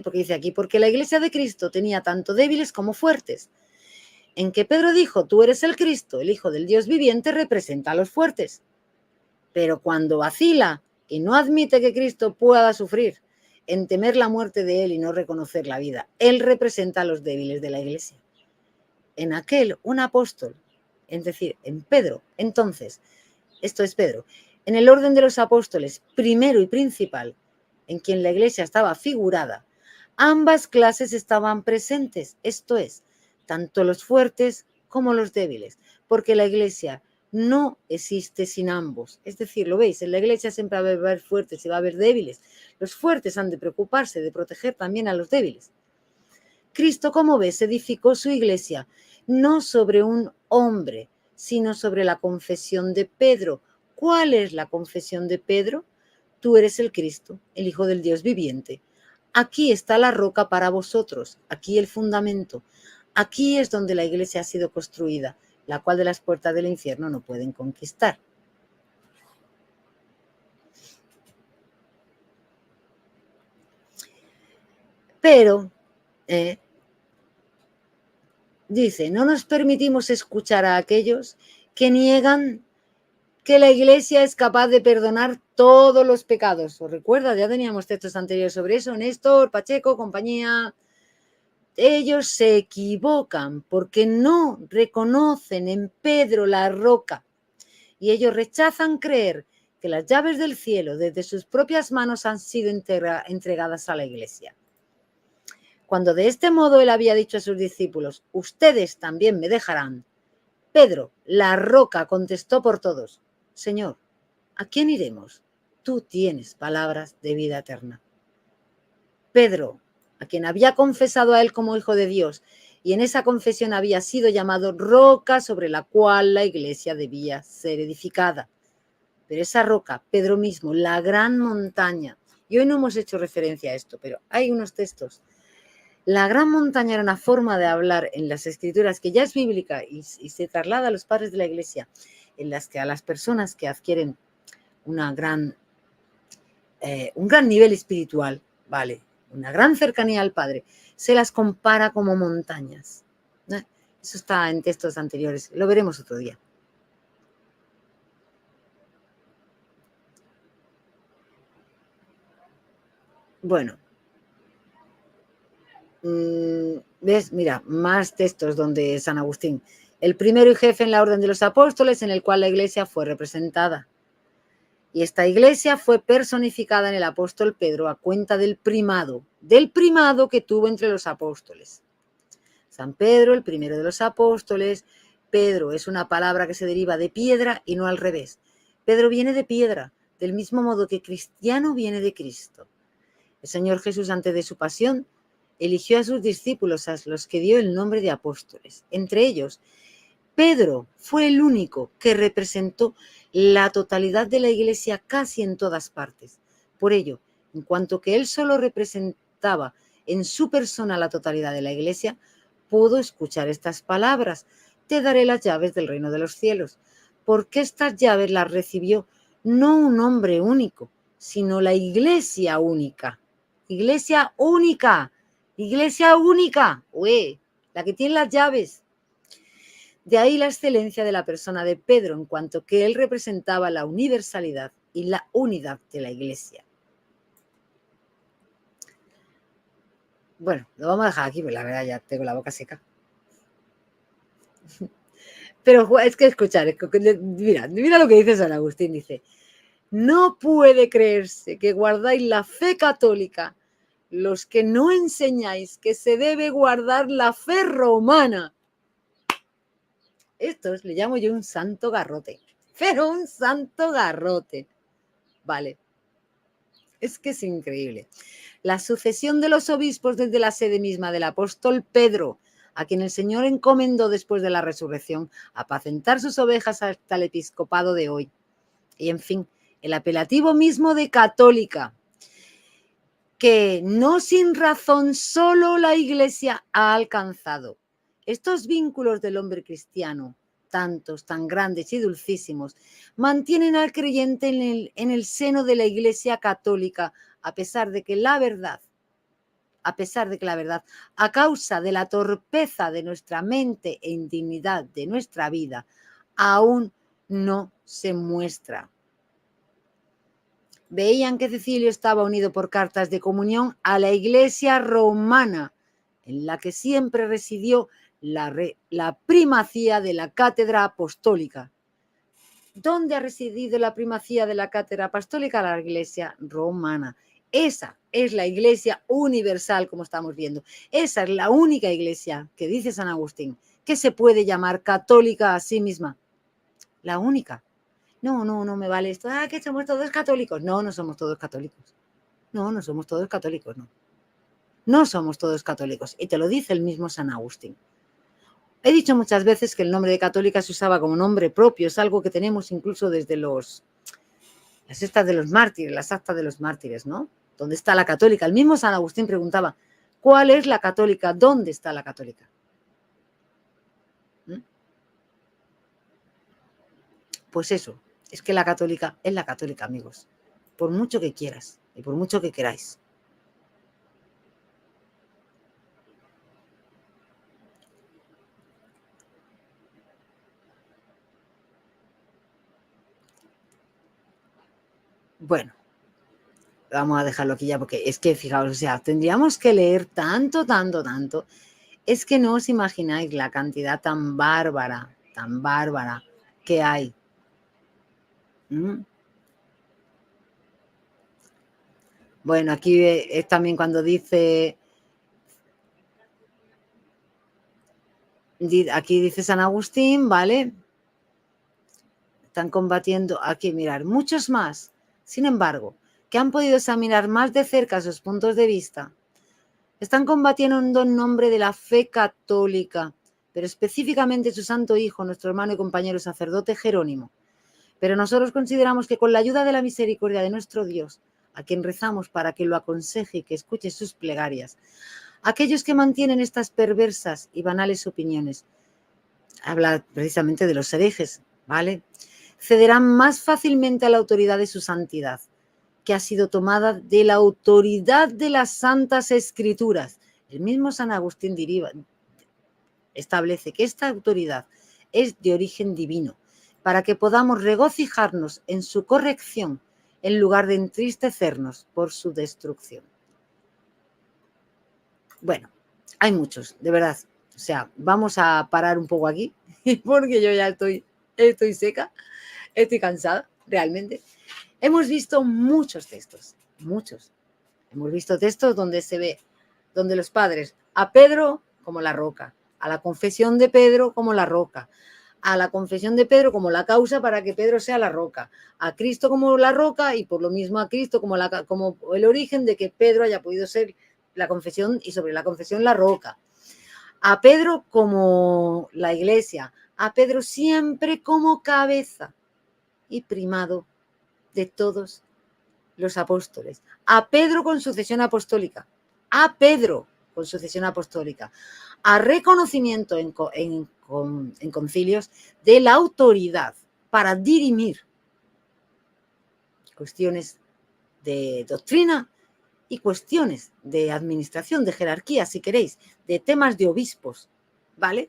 Porque dice aquí, porque la iglesia de Cristo tenía tanto débiles como fuertes. en que Pedro dijo, tú eres el Cristo, el Hijo del Dios viviente, representa a los fuertes. Pero cuando vacila y no admite que Cristo pueda sufrir, en temer la muerte de él y no reconocer la vida, él representa a los débiles de la iglesia. En aquel, un apóstol, es decir, en Pedro, entonces, esto es Pedro, en el orden de los apóstoles, primero y principal, en quien la iglesia estaba figurada, ambas clases estaban presentes, esto es, tanto los fuertes como los débiles, porque la iglesia no existe sin ambos. Es decir, lo veis, en la iglesia siempre va a haber fuertes y va a haber débiles. Los fuertes han de preocuparse de proteger también a los débiles. Cristo, como ves, edificó su iglesia no sobre un hombre, sino sobre la confesión de Pedro. ¿Cuál es la confesión de Pedro? Tú eres el Cristo, el Hijo del Dios viviente. Aquí está la roca para vosotros, aquí el fundamento. Aquí es donde la iglesia ha sido construida, la cual de las puertas del infierno no pueden conquistar. Pero, dice, no nos permitimos escuchar a aquellos que niegan que la iglesia es capaz de perdonar todos los pecados. ¿Os recuerda? Ya teníamos textos anteriores sobre eso, Néstor, Pacheco, compañía. Ellos se equivocan porque no reconocen en Pedro la roca y ellos rechazan creer que las llaves del cielo desde sus propias manos han sido entregadas a la iglesia. Cuando de este modo él había dicho a sus discípulos, ustedes también me dejarán, Pedro, la roca, contestó por todos, Señor, ¿a quién iremos? Tú tienes palabras de vida eterna. Pedro, a quien había confesado a él como hijo de Dios, y en esa confesión había sido llamado roca sobre la cual la iglesia debía ser edificada. Pero esa roca, Pedro mismo, la gran montaña, y hoy no hemos hecho referencia a esto, pero hay unos textos. La gran montaña era una forma de hablar en las escrituras que ya es bíblica y se traslada a los padres de la iglesia, en las que a las personas que adquieren un gran nivel espiritual, ¿vale? Una gran cercanía al Padre, se las compara como montañas. ¿No? Eso está en textos anteriores, lo veremos otro día. Bueno, ¿ves? Mira, más textos donde San Agustín, el primero y jefe en la orden de los apóstoles, en el cual la iglesia fue representada. Y esta iglesia fue personificada en el apóstol Pedro a cuenta del primado que tuvo entre los apóstoles. San Pedro, el primero de los apóstoles. Pedro es una palabra que se deriva de piedra y no al revés. Pedro viene de piedra, del mismo modo que cristiano viene de Cristo. El Señor Jesús, antes de su pasión, eligió a sus discípulos, a los que dio el nombre de apóstoles. Entre ellos, Pedro fue el único que representó la totalidad de la iglesia casi en todas partes. Por ello, en cuanto que él solo representaba en su persona la totalidad de la iglesia, pudo escuchar estas palabras, te daré las llaves del reino de los cielos, porque estas llaves las recibió no un hombre único, sino la iglesia única. Iglesia única, iglesia única, la que tiene las llaves. De ahí la excelencia de la persona de Pedro, en cuanto que él representaba la universalidad y la unidad de la iglesia. Bueno, lo vamos a dejar aquí, porque la verdad ya tengo la boca seca. Pero es que escuchar, mira lo que dice San Agustín, dice, no puede creerse que guardáis la fe católica los que no enseñáis que se debe guardar la fe romana. Esto le llamo yo un santo garrote, pero un santo garrote, ¿vale? Es que es increíble. La sucesión de los obispos desde la sede misma del apóstol Pedro, a quien el Señor encomendó después de la resurrección apacentar sus ovejas hasta el episcopado de hoy. Y en fin, el apelativo mismo de católica, que no sin razón solo la Iglesia ha alcanzado. Estos vínculos del hombre cristiano, tantos, tan grandes y dulcísimos, mantienen al creyente en el seno de la Iglesia católica, a pesar de que la verdad a pesar de que la verdad, a causa de la torpeza de nuestra mente e indignidad de nuestra vida, aún no se muestra. Veían que Cecilio estaba unido por cartas de comunión a la Iglesia romana, en la que siempre residió la primacía de la cátedra apostólica. ¿Dónde ha residido la primacía de la cátedra apostólica? La Iglesia romana. Esa es la Iglesia universal, como estamos viendo. Esa es la única Iglesia que dice San Agustín, que se puede llamar católica a sí misma. La única. No me vale esto. Que somos todos católicos. No somos todos católicos. No somos todos católicos, no. No somos todos católicos. Y te lo dice el mismo San Agustín. He dicho muchas veces que el nombre de católica se usaba como nombre propio. Es algo que tenemos incluso desde las actas de los mártires, ¿no? ¿Dónde está la católica? El mismo San Agustín preguntaba, ¿cuál es la católica? ¿Dónde está la católica? Pues eso, es que la católica es la católica, amigos. Por mucho que quieras y por mucho que queráis. Bueno, vamos a dejarlo aquí ya porque es que, fijaos, o sea, tendríamos que leer tanto. Es que no os imagináis la cantidad tan bárbara que hay. Bueno, aquí es también cuando dice, aquí dice San Agustín, ¿vale? Están combatiendo, aquí mirar, muchos más, sin embargo, que han podido examinar más de cerca sus puntos de vista, están combatiendo en nombre de la fe católica, pero específicamente su santo hijo, nuestro hermano y compañero sacerdote Jerónimo. Pero nosotros consideramos que con la ayuda de la misericordia de nuestro Dios, a quien rezamos para que lo aconseje y que escuche sus plegarias, aquellos que mantienen estas perversas y banales opiniones, habla precisamente de los herejes, ¿vale?, cederán más fácilmente a la autoridad de su santidad, que ha sido tomada de la autoridad de las santas escrituras. El mismo San Agustín establece que esta autoridad es de origen divino, para que podamos regocijarnos en su corrección en lugar de entristecernos por su destrucción. Bueno, hay muchos, de verdad. O sea, vamos a parar un poco aquí, porque yo ya estoy seca, estoy cansada, realmente. Hemos visto muchos textos, muchos. Hemos visto textos donde se ve, donde los padres, a Pedro como la roca, a la confesión de Pedro como la roca, a la confesión de Pedro como la causa para que Pedro sea la roca, a Cristo como la roca y por lo mismo a Cristo como el origen de que Pedro haya podido ser la confesión y sobre la confesión la roca, a Pedro como la iglesia, a Pedro siempre como cabeza y primado de todos los apóstoles, a Pedro con sucesión apostólica, a Pedro con sucesión apostólica, a reconocimiento en concilios de la autoridad para dirimir cuestiones de doctrina y cuestiones de administración, de jerarquía, si queréis, de temas de obispos, ¿vale?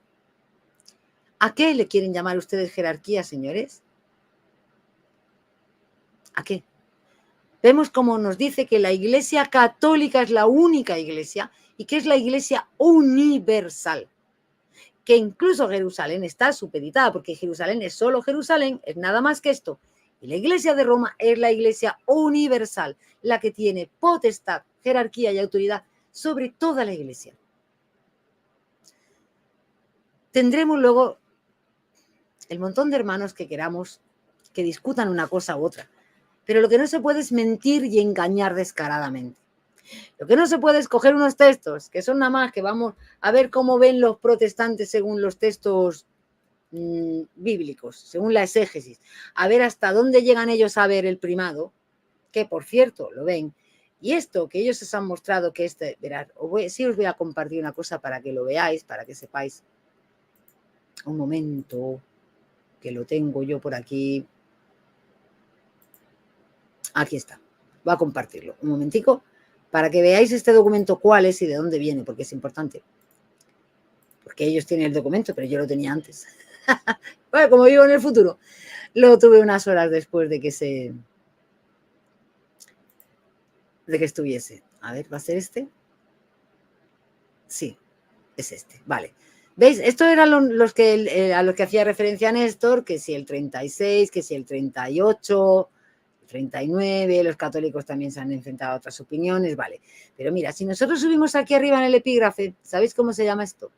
¿A qué le quieren llamar ustedes jerarquía, señores? ¿A qué? Vemos cómo nos dice que la Iglesia católica es la única iglesia y que es la Iglesia universal, que incluso Jerusalén está supeditada, porque Jerusalén es solo Jerusalén, es nada más que esto. Y la Iglesia de Roma es la Iglesia universal, la que tiene potestad, jerarquía y autoridad sobre toda la Iglesia. Tendremos luego el montón de hermanos que queramos que discutan una cosa u otra, pero lo que no se puede es mentir y engañar descaradamente. Lo que no se puede es coger unos textos que son nada más que vamos a ver cómo ven los protestantes según los textos bíblicos, según la exégesis, a ver hasta dónde llegan ellos a ver el primado, que por cierto lo ven. Y esto que ellos os han mostrado que verás, sí os voy a compartir una cosa para que lo veáis, para que sepáis. Un momento, que lo tengo yo por aquí. Aquí está. Voy a compartirlo. Un momentico, para que veáis este documento cuál es y de dónde viene, porque es importante. Porque ellos tienen el documento, pero yo lo tenía antes. Bueno, como vivo en el futuro, lo tuve unas horas después de que estuviese. A ver, ¿va a ser este? Sí, es este, vale. ¿Veis? Estos eran a los que hacía referencia Néstor, que si el 36, que si el 38, el 39, los católicos también se han enfrentado a otras opiniones, vale. Pero mira, si nosotros subimos aquí arriba en el epígrafe, ¿sabéis cómo se llama esto?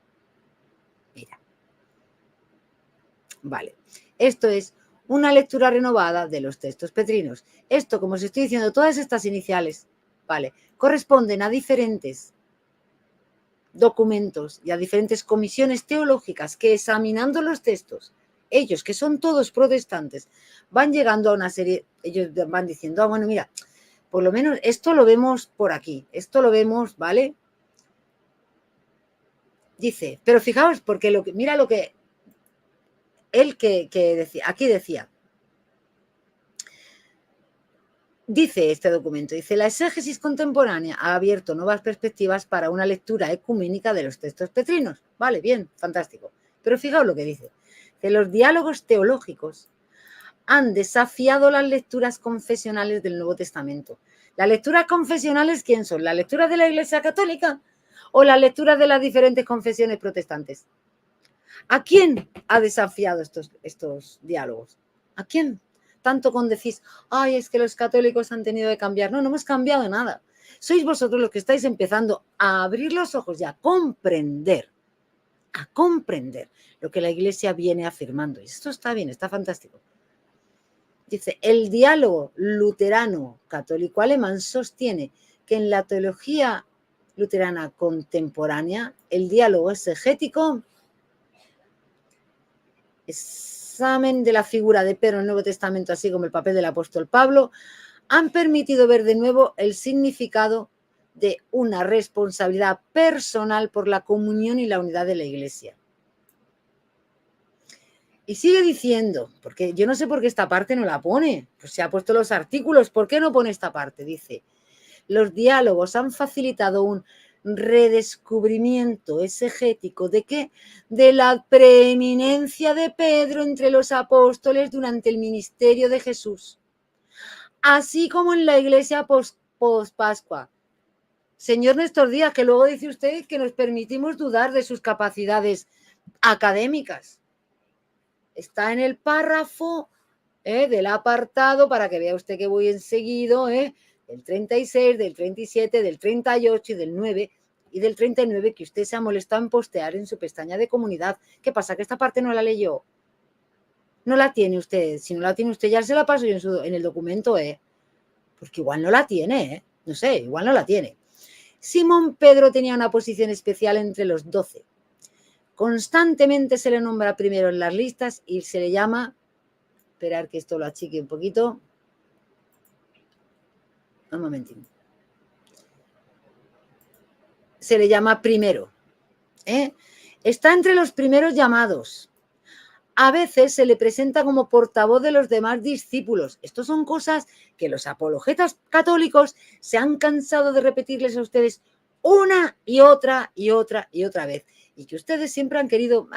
Mira. Vale. Esto es una lectura renovada de los textos petrinos. Esto, como os estoy diciendo, todas estas iniciales, vale, corresponden a diferentes documentos y a diferentes comisiones teológicas que, examinando los textos, ellos, que son todos protestantes, van llegando a una serie, ellos van diciendo, bueno, mira, por lo menos esto lo vemos por aquí, esto lo vemos, ¿vale? Dice, pero fijaos, porque mira lo que él que decía, aquí decía, dice este documento, dice, la exégesis contemporánea ha abierto nuevas perspectivas para una lectura ecuménica de los textos petrinos. Vale, bien, fantástico. Pero fijaos lo que dice, que los diálogos teológicos han desafiado las lecturas confesionales del Nuevo Testamento. ¿Las lecturas confesionales quién son? ¿Las lecturas de la Iglesia Católica o las lecturas de las diferentes confesiones protestantes? ¿A quién ha desafiado estos diálogos? ¿A quién? Tanto con decís, ay, es que los católicos han tenido que cambiar. No, no hemos cambiado nada. Sois vosotros los que estáis empezando a abrir los ojos y a comprender lo que la Iglesia viene afirmando. Y esto está bien, está fantástico. Dice, el diálogo luterano católico alemán sostiene que en la teología luterana contemporánea el diálogo exegético, examen de la figura de Pedro en el Nuevo Testamento, así como el papel del apóstol Pablo, han permitido ver de nuevo el significado de una responsabilidad personal por la comunión y la unidad de la Iglesia. Y sigue diciendo, porque yo no sé por qué esta parte no la pone, pues se ha puesto los artículos, ¿por qué no pone esta parte? Dice, los diálogos han facilitado un redescubrimiento exegético ¿de qué? De la preeminencia de Pedro entre los apóstoles durante el ministerio de Jesús, así como en la iglesia post-Pascua. Señor Néstor Díaz, que luego dice usted que nos permitimos dudar de sus capacidades académicas. Está en el párrafo del apartado, para que vea usted que voy enseguido, del 36, del 37, del 38 y del 9 y del 39, que usted se ha molestado en postear en su pestaña de comunidad. ¿Qué pasa? ¿Que esta parte no la leyó? No la tiene usted. Si no la tiene usted, ya se la paso yo en el documento, porque igual no la tiene, no sé, igual no la tiene. Simón Pedro tenía una posición especial entre los 12. Constantemente se le nombra primero en las listas y se le llama, esperar que esto lo achique un poquito, un momentín, se le llama primero, está entre los primeros llamados. A veces se le presenta como portavoz de los demás discípulos. Estos son cosas que los apologetas católicos se han cansado de repetirles a ustedes una y otra y otra y otra vez. Y que ustedes siempre han querido,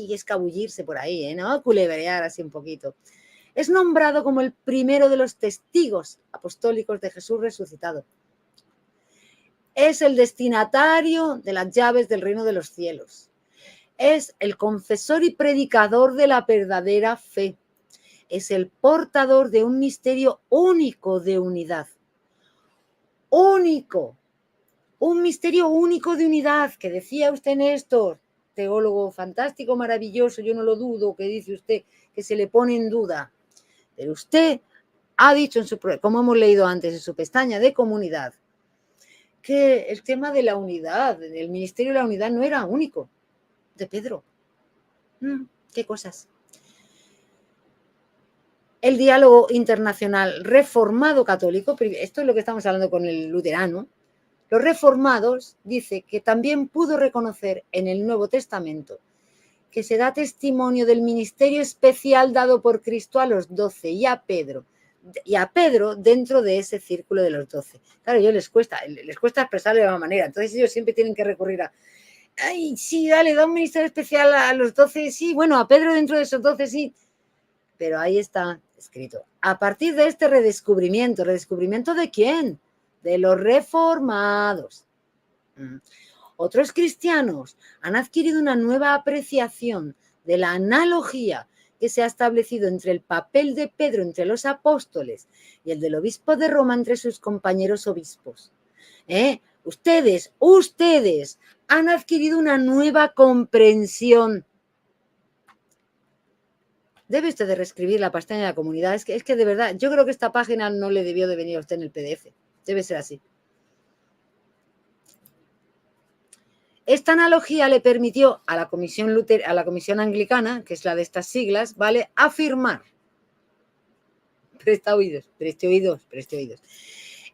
escabullirse por ahí, ¿no? Culebrear así un poquito. Es nombrado como el primero de los testigos apostólicos de Jesús resucitado. Es el destinatario de las llaves del reino de los cielos. Es el confesor y predicador de la verdadera fe. Es el portador de un misterio único de unidad. Único. Un misterio único de unidad, que decía usted, Néstor, teólogo fantástico, maravilloso, yo no lo dudo, que dice usted que se le pone en duda. Pero usted ha dicho, como hemos leído antes en su pestaña de comunidad, que el tema de la unidad, el ministerio de la unidad no era único de Pedro. ¿Qué cosas? El diálogo internacional reformado católico, esto es lo que estamos hablando con el luterano, los reformados, dice que también pudo reconocer en el Nuevo Testamento que se da testimonio del ministerio especial dado por Cristo a los 12 y a Pedro y a Pedro dentro de ese círculo de los 12. Claro, a ellos les cuesta expresarlo de una manera, entonces ellos siempre tienen que recurrir a, ay, sí, dale, da un ministerio especial a los 12, sí, bueno, a Pedro dentro de esos 12, sí. Pero ahí está escrito. A partir de este redescubrimiento, ¿redescubrimiento de quién? De los reformados. Otros cristianos han adquirido una nueva apreciación de la analogía que se ha establecido entre el papel de Pedro entre los apóstoles y el del obispo de Roma entre sus compañeros obispos. Ustedes han adquirido una nueva comprensión. Debe usted de reescribir la pestaña de la comunidad. Es que de verdad, yo creo que esta página no le debió de venir a usted en el PDF. Debe ser así. Esta analogía le permitió a la comisión anglicana, que es la de estas siglas, ¿vale?, afirmar. Presta oídos.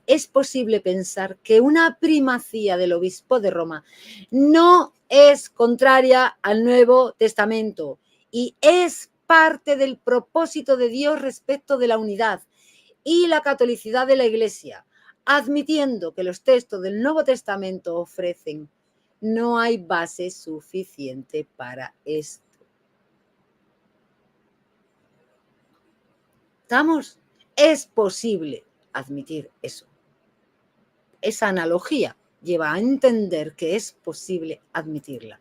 Es posible pensar que una primacía del obispo de Roma no es contraria al Nuevo Testamento y es parte del propósito de Dios respecto de la unidad y la catolicidad de la Iglesia, admitiendo que los textos del Nuevo Testamento ofrecen. No hay base suficiente para esto. ¿Estamos? Es posible admitir eso. Esa analogía lleva a entender que es posible admitirla.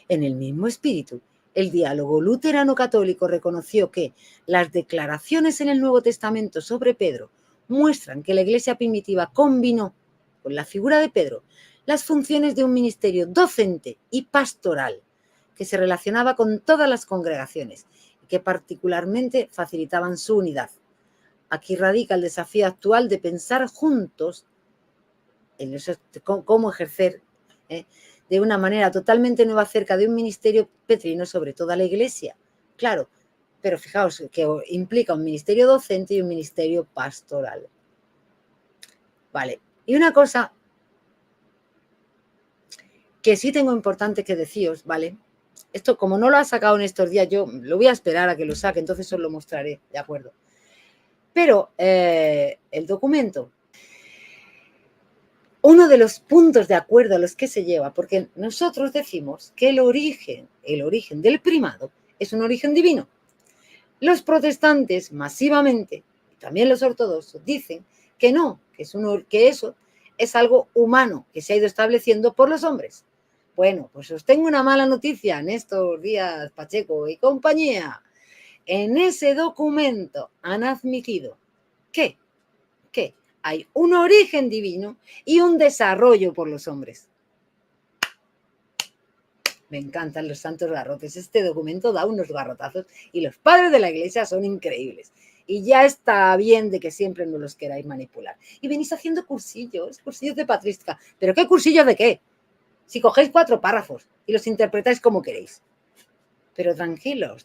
En el mismo espíritu, el diálogo luterano-católico reconoció que las declaraciones en el Nuevo Testamento sobre Pedro muestran que la Iglesia primitiva combinó con la figura de Pedro las funciones de un ministerio docente y pastoral que se relacionaba con todas las congregaciones y que particularmente facilitaban su unidad. Aquí radica el desafío actual de pensar juntos en eso, cómo ejercer de una manera totalmente nueva acerca de un ministerio petrino sobre toda la Iglesia. Claro, pero fijaos que implica un ministerio docente y un ministerio pastoral. Vale, y una cosa que sí tengo importante que deciros, ¿vale? Esto, como no lo ha sacado en estos días, yo lo voy a esperar a que lo saque, entonces os lo mostraré, ¿de acuerdo? Pero el documento, uno de los puntos de acuerdo a los que se lleva, porque nosotros decimos que el origen del primado es un origen divino. Los protestantes masivamente, y también los ortodoxos, dicen que no, que eso es algo humano que se ha ido estableciendo por los hombres. Bueno, pues os tengo una mala noticia en estos días, Pacheco y compañía. En ese documento han admitido que hay un origen divino y un desarrollo por los hombres. Me encantan los santos garrotes. Este documento da unos garrotazos y los padres de la Iglesia son increíbles. Y ya está bien de que siempre no los queráis manipular. Y venís haciendo cursillos de patrística. ¿Pero qué cursillos de qué? Si cogéis 4 párrafos y los interpretáis como queréis. Pero tranquilos.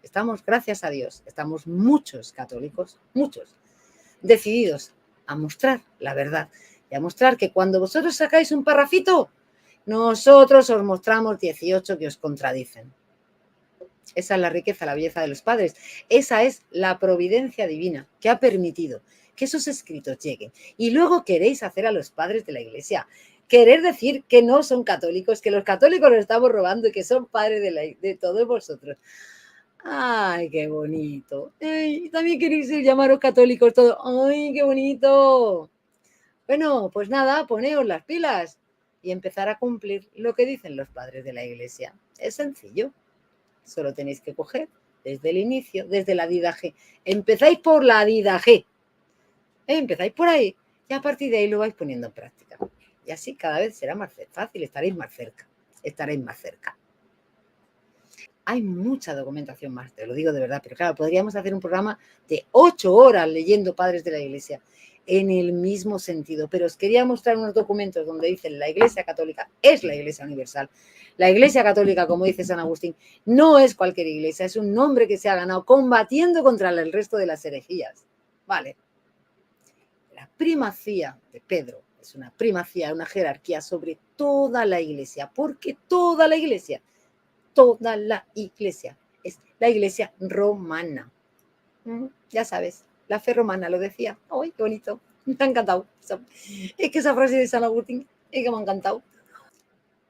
Estamos, gracias a Dios, estamos muchos católicos, muchos, decididos a mostrar la verdad y a mostrar que cuando vosotros sacáis un parrafito, nosotros os mostramos 18 que os contradicen. Esa es la riqueza, la belleza de los padres. Esa es la providencia divina que ha permitido que esos escritos lleguen. Y luego queréis hacer a los padres de la Iglesia querer decir que no son católicos, que los católicos los estamos robando y que son padres de todos vosotros. ¡Ay, qué bonito! ¡Ay, también queréis llamaros católicos todos! ¡Ay, qué bonito! Bueno, pues nada, poneos las pilas y empezar a cumplir lo que dicen los padres de la Iglesia. Es sencillo. Solo tenéis que coger desde el inicio, desde la didaje. Empezáis por la didaje. Empezáis por ahí y a partir de ahí lo vais poniendo en práctica. Y así cada vez será más fácil, estaréis más cerca. Hay mucha documentación más, te lo digo de verdad, pero claro, podríamos hacer un programa de 8 horas leyendo padres de la Iglesia en el mismo sentido, pero os quería mostrar unos documentos donde dicen la Iglesia Católica es la Iglesia Universal. La Iglesia Católica, como dice San Agustín, no es cualquier iglesia, es un nombre que se ha ganado combatiendo contra el resto de las herejías. Vale. La primacía de Pedro es una primacía, una jerarquía sobre toda la Iglesia, porque toda la Iglesia es la Iglesia romana. Ya sabes. La fe romana lo decía. ¡Ay, qué bonito! Me ha encantado. Es que esa frase de San Agustín es que me ha encantado.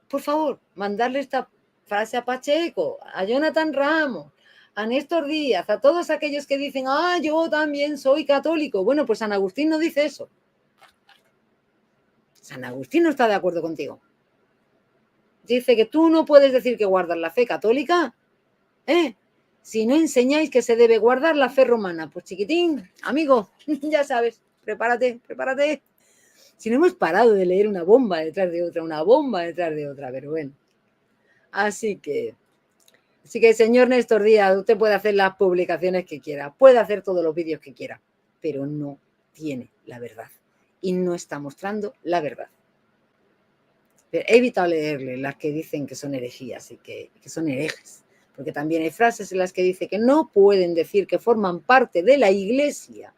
Por favor, mandarle esta frase a Pacheco, a Jonathan Ramos, a Néstor Díaz, a todos aquellos que dicen, yo también soy católico. Bueno, pues San Agustín no dice eso. San Agustín no está de acuerdo contigo. Dice que tú no puedes decir que guardas la fe católica, si no enseñáis que se debe guardar la fe romana. Pues chiquitín, amigo, ya sabes, prepárate. Si no hemos parado de leer una bomba detrás de otra, pero bueno. Así que, señor Néstor Díaz, usted puede hacer las publicaciones que quiera, puede hacer todos los vídeos que quiera, pero no tiene la verdad y no está mostrando la verdad. Pero he evitado leerle las que dicen que son herejías y que son herejes, porque también hay frases en las que dice que no pueden decir que forman parte de la Iglesia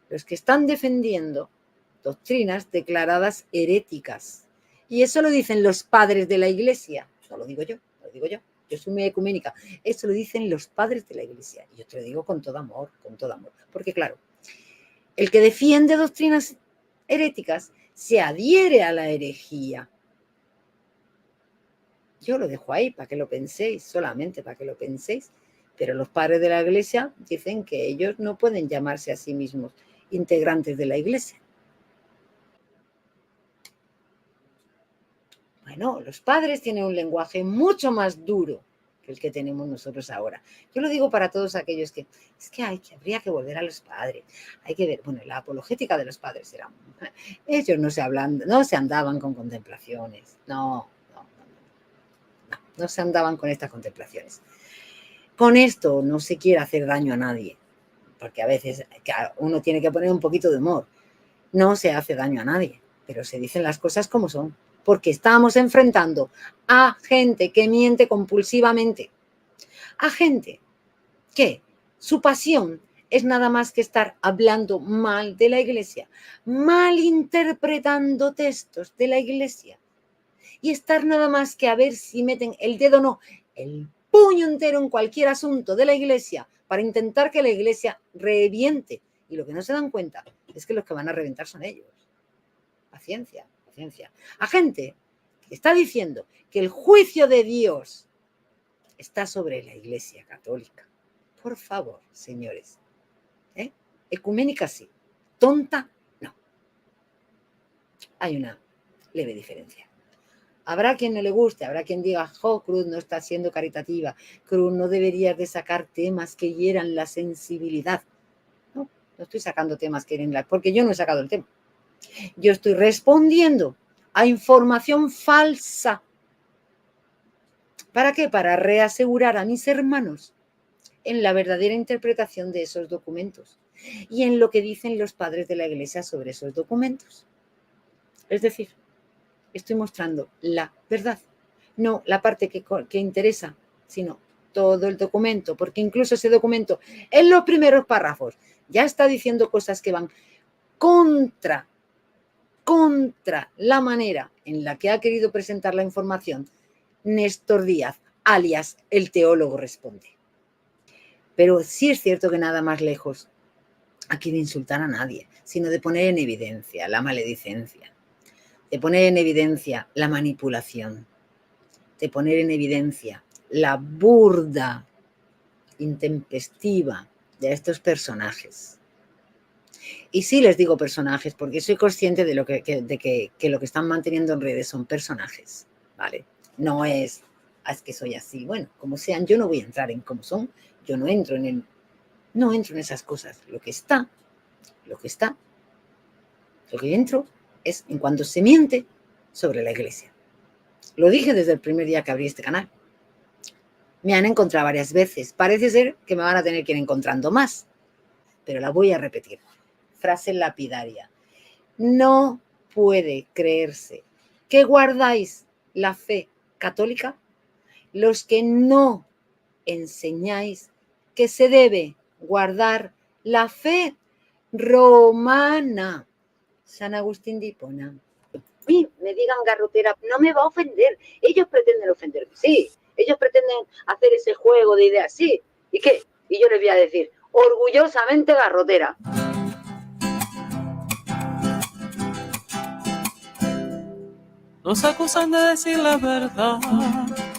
los que están defendiendo doctrinas declaradas heréticas. Y eso lo dicen los padres de la Iglesia. No lo digo yo. Yo soy muy ecuménica. Eso lo dicen los padres de la Iglesia. Y yo te lo digo con todo amor. Porque claro, el que defiende doctrinas heréticas se adhiere a la herejía. Yo lo dejo ahí para que lo penséis, solamente para que lo penséis. Pero los padres de la Iglesia dicen que ellos no pueden llamarse a sí mismos integrantes de la Iglesia. Bueno, los padres tienen un lenguaje mucho más duro que el que tenemos nosotros ahora. Yo lo digo para todos aquellos que habría que volver a los padres. Hay que ver, bueno, la apologética de los padres era, ellos no se andaban con contemplaciones. No se andaban con estas contemplaciones. Con esto no se quiere hacer daño a nadie, porque a veces uno tiene que poner un poquito de humor. No se hace daño a nadie, pero se dicen las cosas como son. Porque estamos enfrentando a gente que miente compulsivamente, a gente que su pasión es nada más que estar hablando mal de la Iglesia, malinterpretando textos de la Iglesia y estar nada más que a ver si meten el dedo, no, el puño entero en cualquier asunto de la Iglesia para intentar que la Iglesia reviente. Y lo que no se dan cuenta es que los que van a reventar son ellos. Paciencia. A gente que está diciendo que el juicio de Dios está sobre la Iglesia Católica. Por favor, señores. Ecuménica sí, tonta no. Hay una leve diferencia. Habrá quien no le guste, habrá quien diga, Cruz no está siendo caritativa, Cruz no deberías de sacar temas que hieran la sensibilidad. No estoy sacando temas que hieren porque yo no he sacado el tema. Yo estoy respondiendo a información falsa. ¿Para qué? Para reasegurar a mis hermanos en la verdadera interpretación de esos documentos y en lo que dicen los padres de la Iglesia sobre esos documentos. Es decir, estoy mostrando la verdad, no la parte que interesa, sino todo el documento, porque incluso ese documento, en los primeros párrafos, ya está diciendo cosas que van contra la manera en la que ha querido presentar la información Néstor Díaz, alias el teólogo responde. Pero sí es cierto que nada más lejos aquí de insultar a nadie, sino de poner en evidencia la maledicencia, de poner en evidencia la manipulación, de poner en evidencia la burda, intempestiva de estos personajes. Y sí les digo personajes porque soy consciente de que lo que están manteniendo en redes son personajes, ¿vale? No es que soy así. Bueno, como sean, yo no voy a entrar en cómo son, yo no entro en esas cosas. Lo que entro es en cuanto se miente sobre la Iglesia. Lo dije desde el primer día que abrí este canal. Me han encontrado varias veces. Parece ser que me van a tener que ir encontrando más, pero la voy a repetir. Frase lapidaria. No puede creerse que guardáis la fe católica los que no enseñáis que se debe guardar la fe romana. San Agustín de Hipona. Sí, me digan garrotera, no me va a ofender. Ellos pretenden ofenderme, sí. Ellos pretenden hacer ese juego de ideas, sí. ¿Y qué? Y yo les voy a decir, orgullosamente garrotera. Nos acusan de decir la verdad,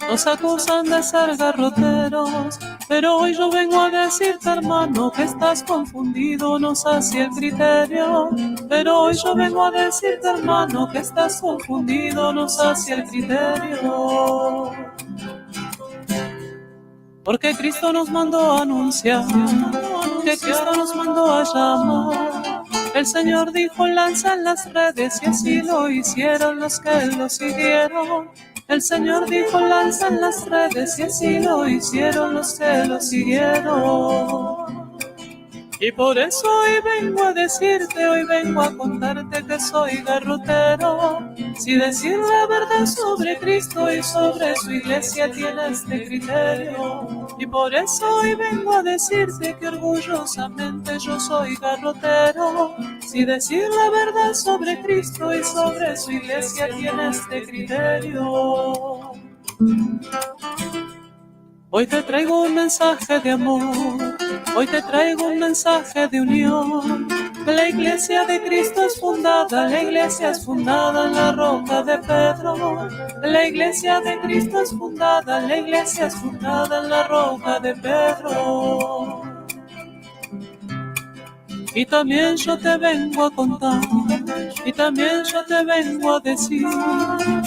nos acusan de ser garroteros, pero hoy yo vengo a decirte, hermano, que estás confundido, no sacia el criterio. Pero hoy yo vengo a decirte, hermano, que estás confundido, no sacia el criterio. Porque Cristo nos mandó a anunciar, que Cristo nos mandó a llamar. El Señor dijo, lanza en las redes, y así lo hicieron los que lo siguieron. El Señor dijo, lanza en las redes, y así lo hicieron los que lo siguieron. Y por eso hoy vengo a decirte, hoy vengo a contarte que soy garrotero. Si decir la verdad sobre Cristo y sobre su iglesia tiene este criterio. Y por eso hoy vengo a decirte que orgullosamente yo soy garrotero. Si decir la verdad sobre Cristo y sobre su iglesia tiene este criterio. Hoy te traigo un mensaje de amor, hoy te traigo un mensaje de unión. La iglesia de Cristo es fundada, la iglesia es fundada en la roca de Pedro. La iglesia de Cristo es fundada, la iglesia es fundada en la roca de Pedro. Y también yo te vengo a contar, y también yo te vengo a decir,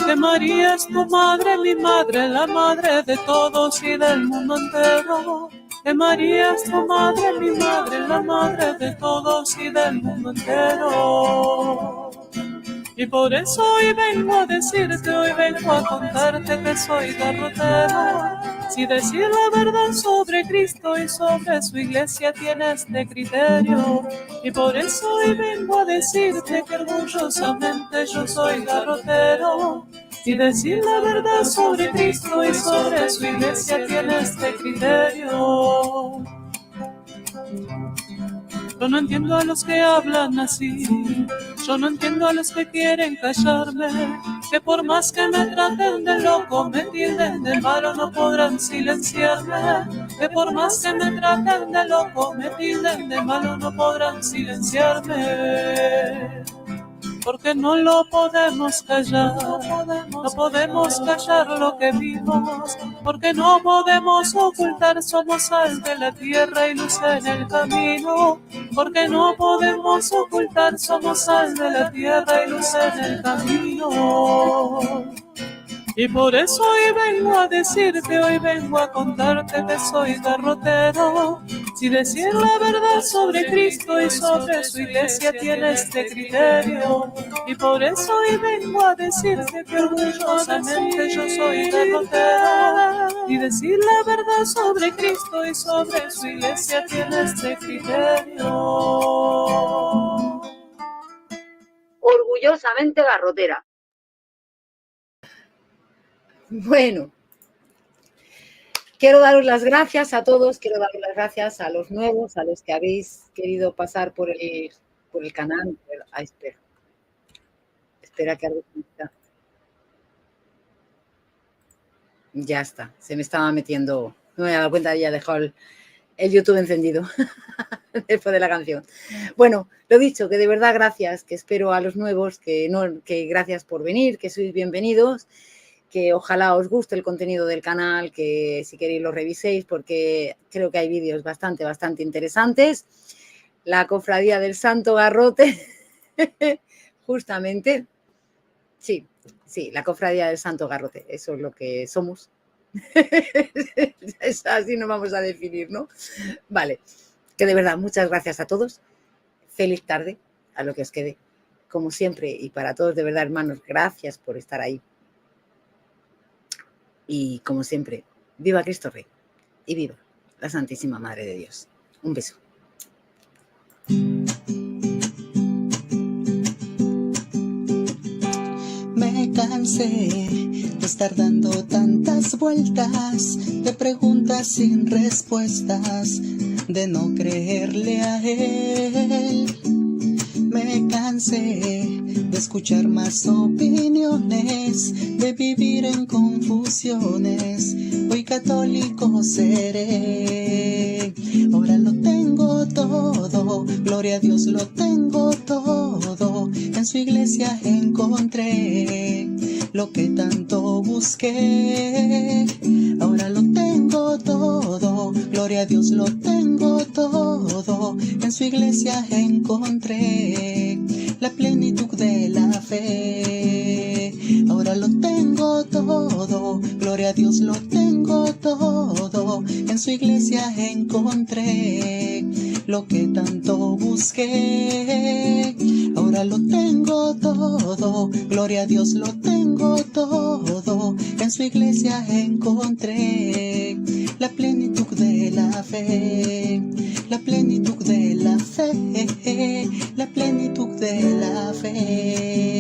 que María es tu madre, mi madre, la madre de todos y del mundo entero. Que María es tu madre, mi madre, la madre de todos y del mundo entero. Y por eso hoy vengo a decirte, hoy vengo a contarte que soy garrotero. Si decir la verdad sobre Cristo y sobre su iglesia tiene este criterio. Y por eso hoy vengo a decirte que orgullosamente yo soy garrotero. Si decir la verdad sobre Cristo y sobre su iglesia tiene este criterio. Yo no entiendo a los que hablan así, yo no entiendo a los que quieren callarme, que por más que me traten de loco, me tilden de malo, no podrán silenciarme. Que por más que me traten de loco, me tilden de malo, no podrán silenciarme. Porque no lo podemos callar, no podemos callar lo que vimos, porque no podemos ocultar, somos sal de la tierra y luz en el camino, porque no podemos ocultar, somos sal de la tierra y luz en el camino. Y por eso hoy vengo a decirte, hoy vengo a contarte que soy garrotero. Si decir la verdad sobre Cristo y sobre su iglesia tiene este criterio. Y por eso hoy vengo a decirte que orgullosamente yo soy garrotero. Y decir la verdad sobre Cristo y sobre su iglesia tiene este criterio. Orgullosamente garrotera. Bueno, quiero daros las gracias a todos, quiero daros las gracias a los nuevos, a los que habéis querido pasar por el canal. Espera que algo está. Ya está, se me estaba metiendo, no me había dado cuenta, ya he dejado el YouTube encendido después de la canción. Bueno, lo dicho, que de verdad gracias, que espero a los nuevos, que gracias por venir, que sois bienvenidos. Que ojalá os guste el contenido del canal, que si queréis lo reviséis, porque creo que hay vídeos bastante interesantes. La cofradía del Santo Garrote, justamente, sí, la cofradía del Santo Garrote, eso es lo que somos. Así nos vamos a definir, ¿no? Vale, que de verdad, muchas gracias a todos. Feliz tarde, a lo que os quede, como siempre, y para todos, de verdad, hermanos, gracias por estar ahí. Y como siempre, viva Cristo Rey y viva la Santísima Madre de Dios. Un beso. Me cansé de estar dando tantas vueltas, de preguntas sin respuestas, de no creerle a él. Me cansé de escuchar más opiniones, de vivir en confusiones. Hoy católico seré, ahora lo tengo todo, gloria a Dios lo tengo todo, en su iglesia encontré lo que tanto busqué. Ahora lo tengo todo, gloria a Dios lo tengo todo, en su iglesia encontré la plenitud de la fe. Ahora lo tengo todo, gloria a Dios lo tengo todo, en su iglesia encontré lo que tanto busqué. Ahora lo tengo todo, gloria a Dios lo tengo todo, en su iglesia encontré la plenitud de la fe, la plenitud de la fe, la plenitud de la fe.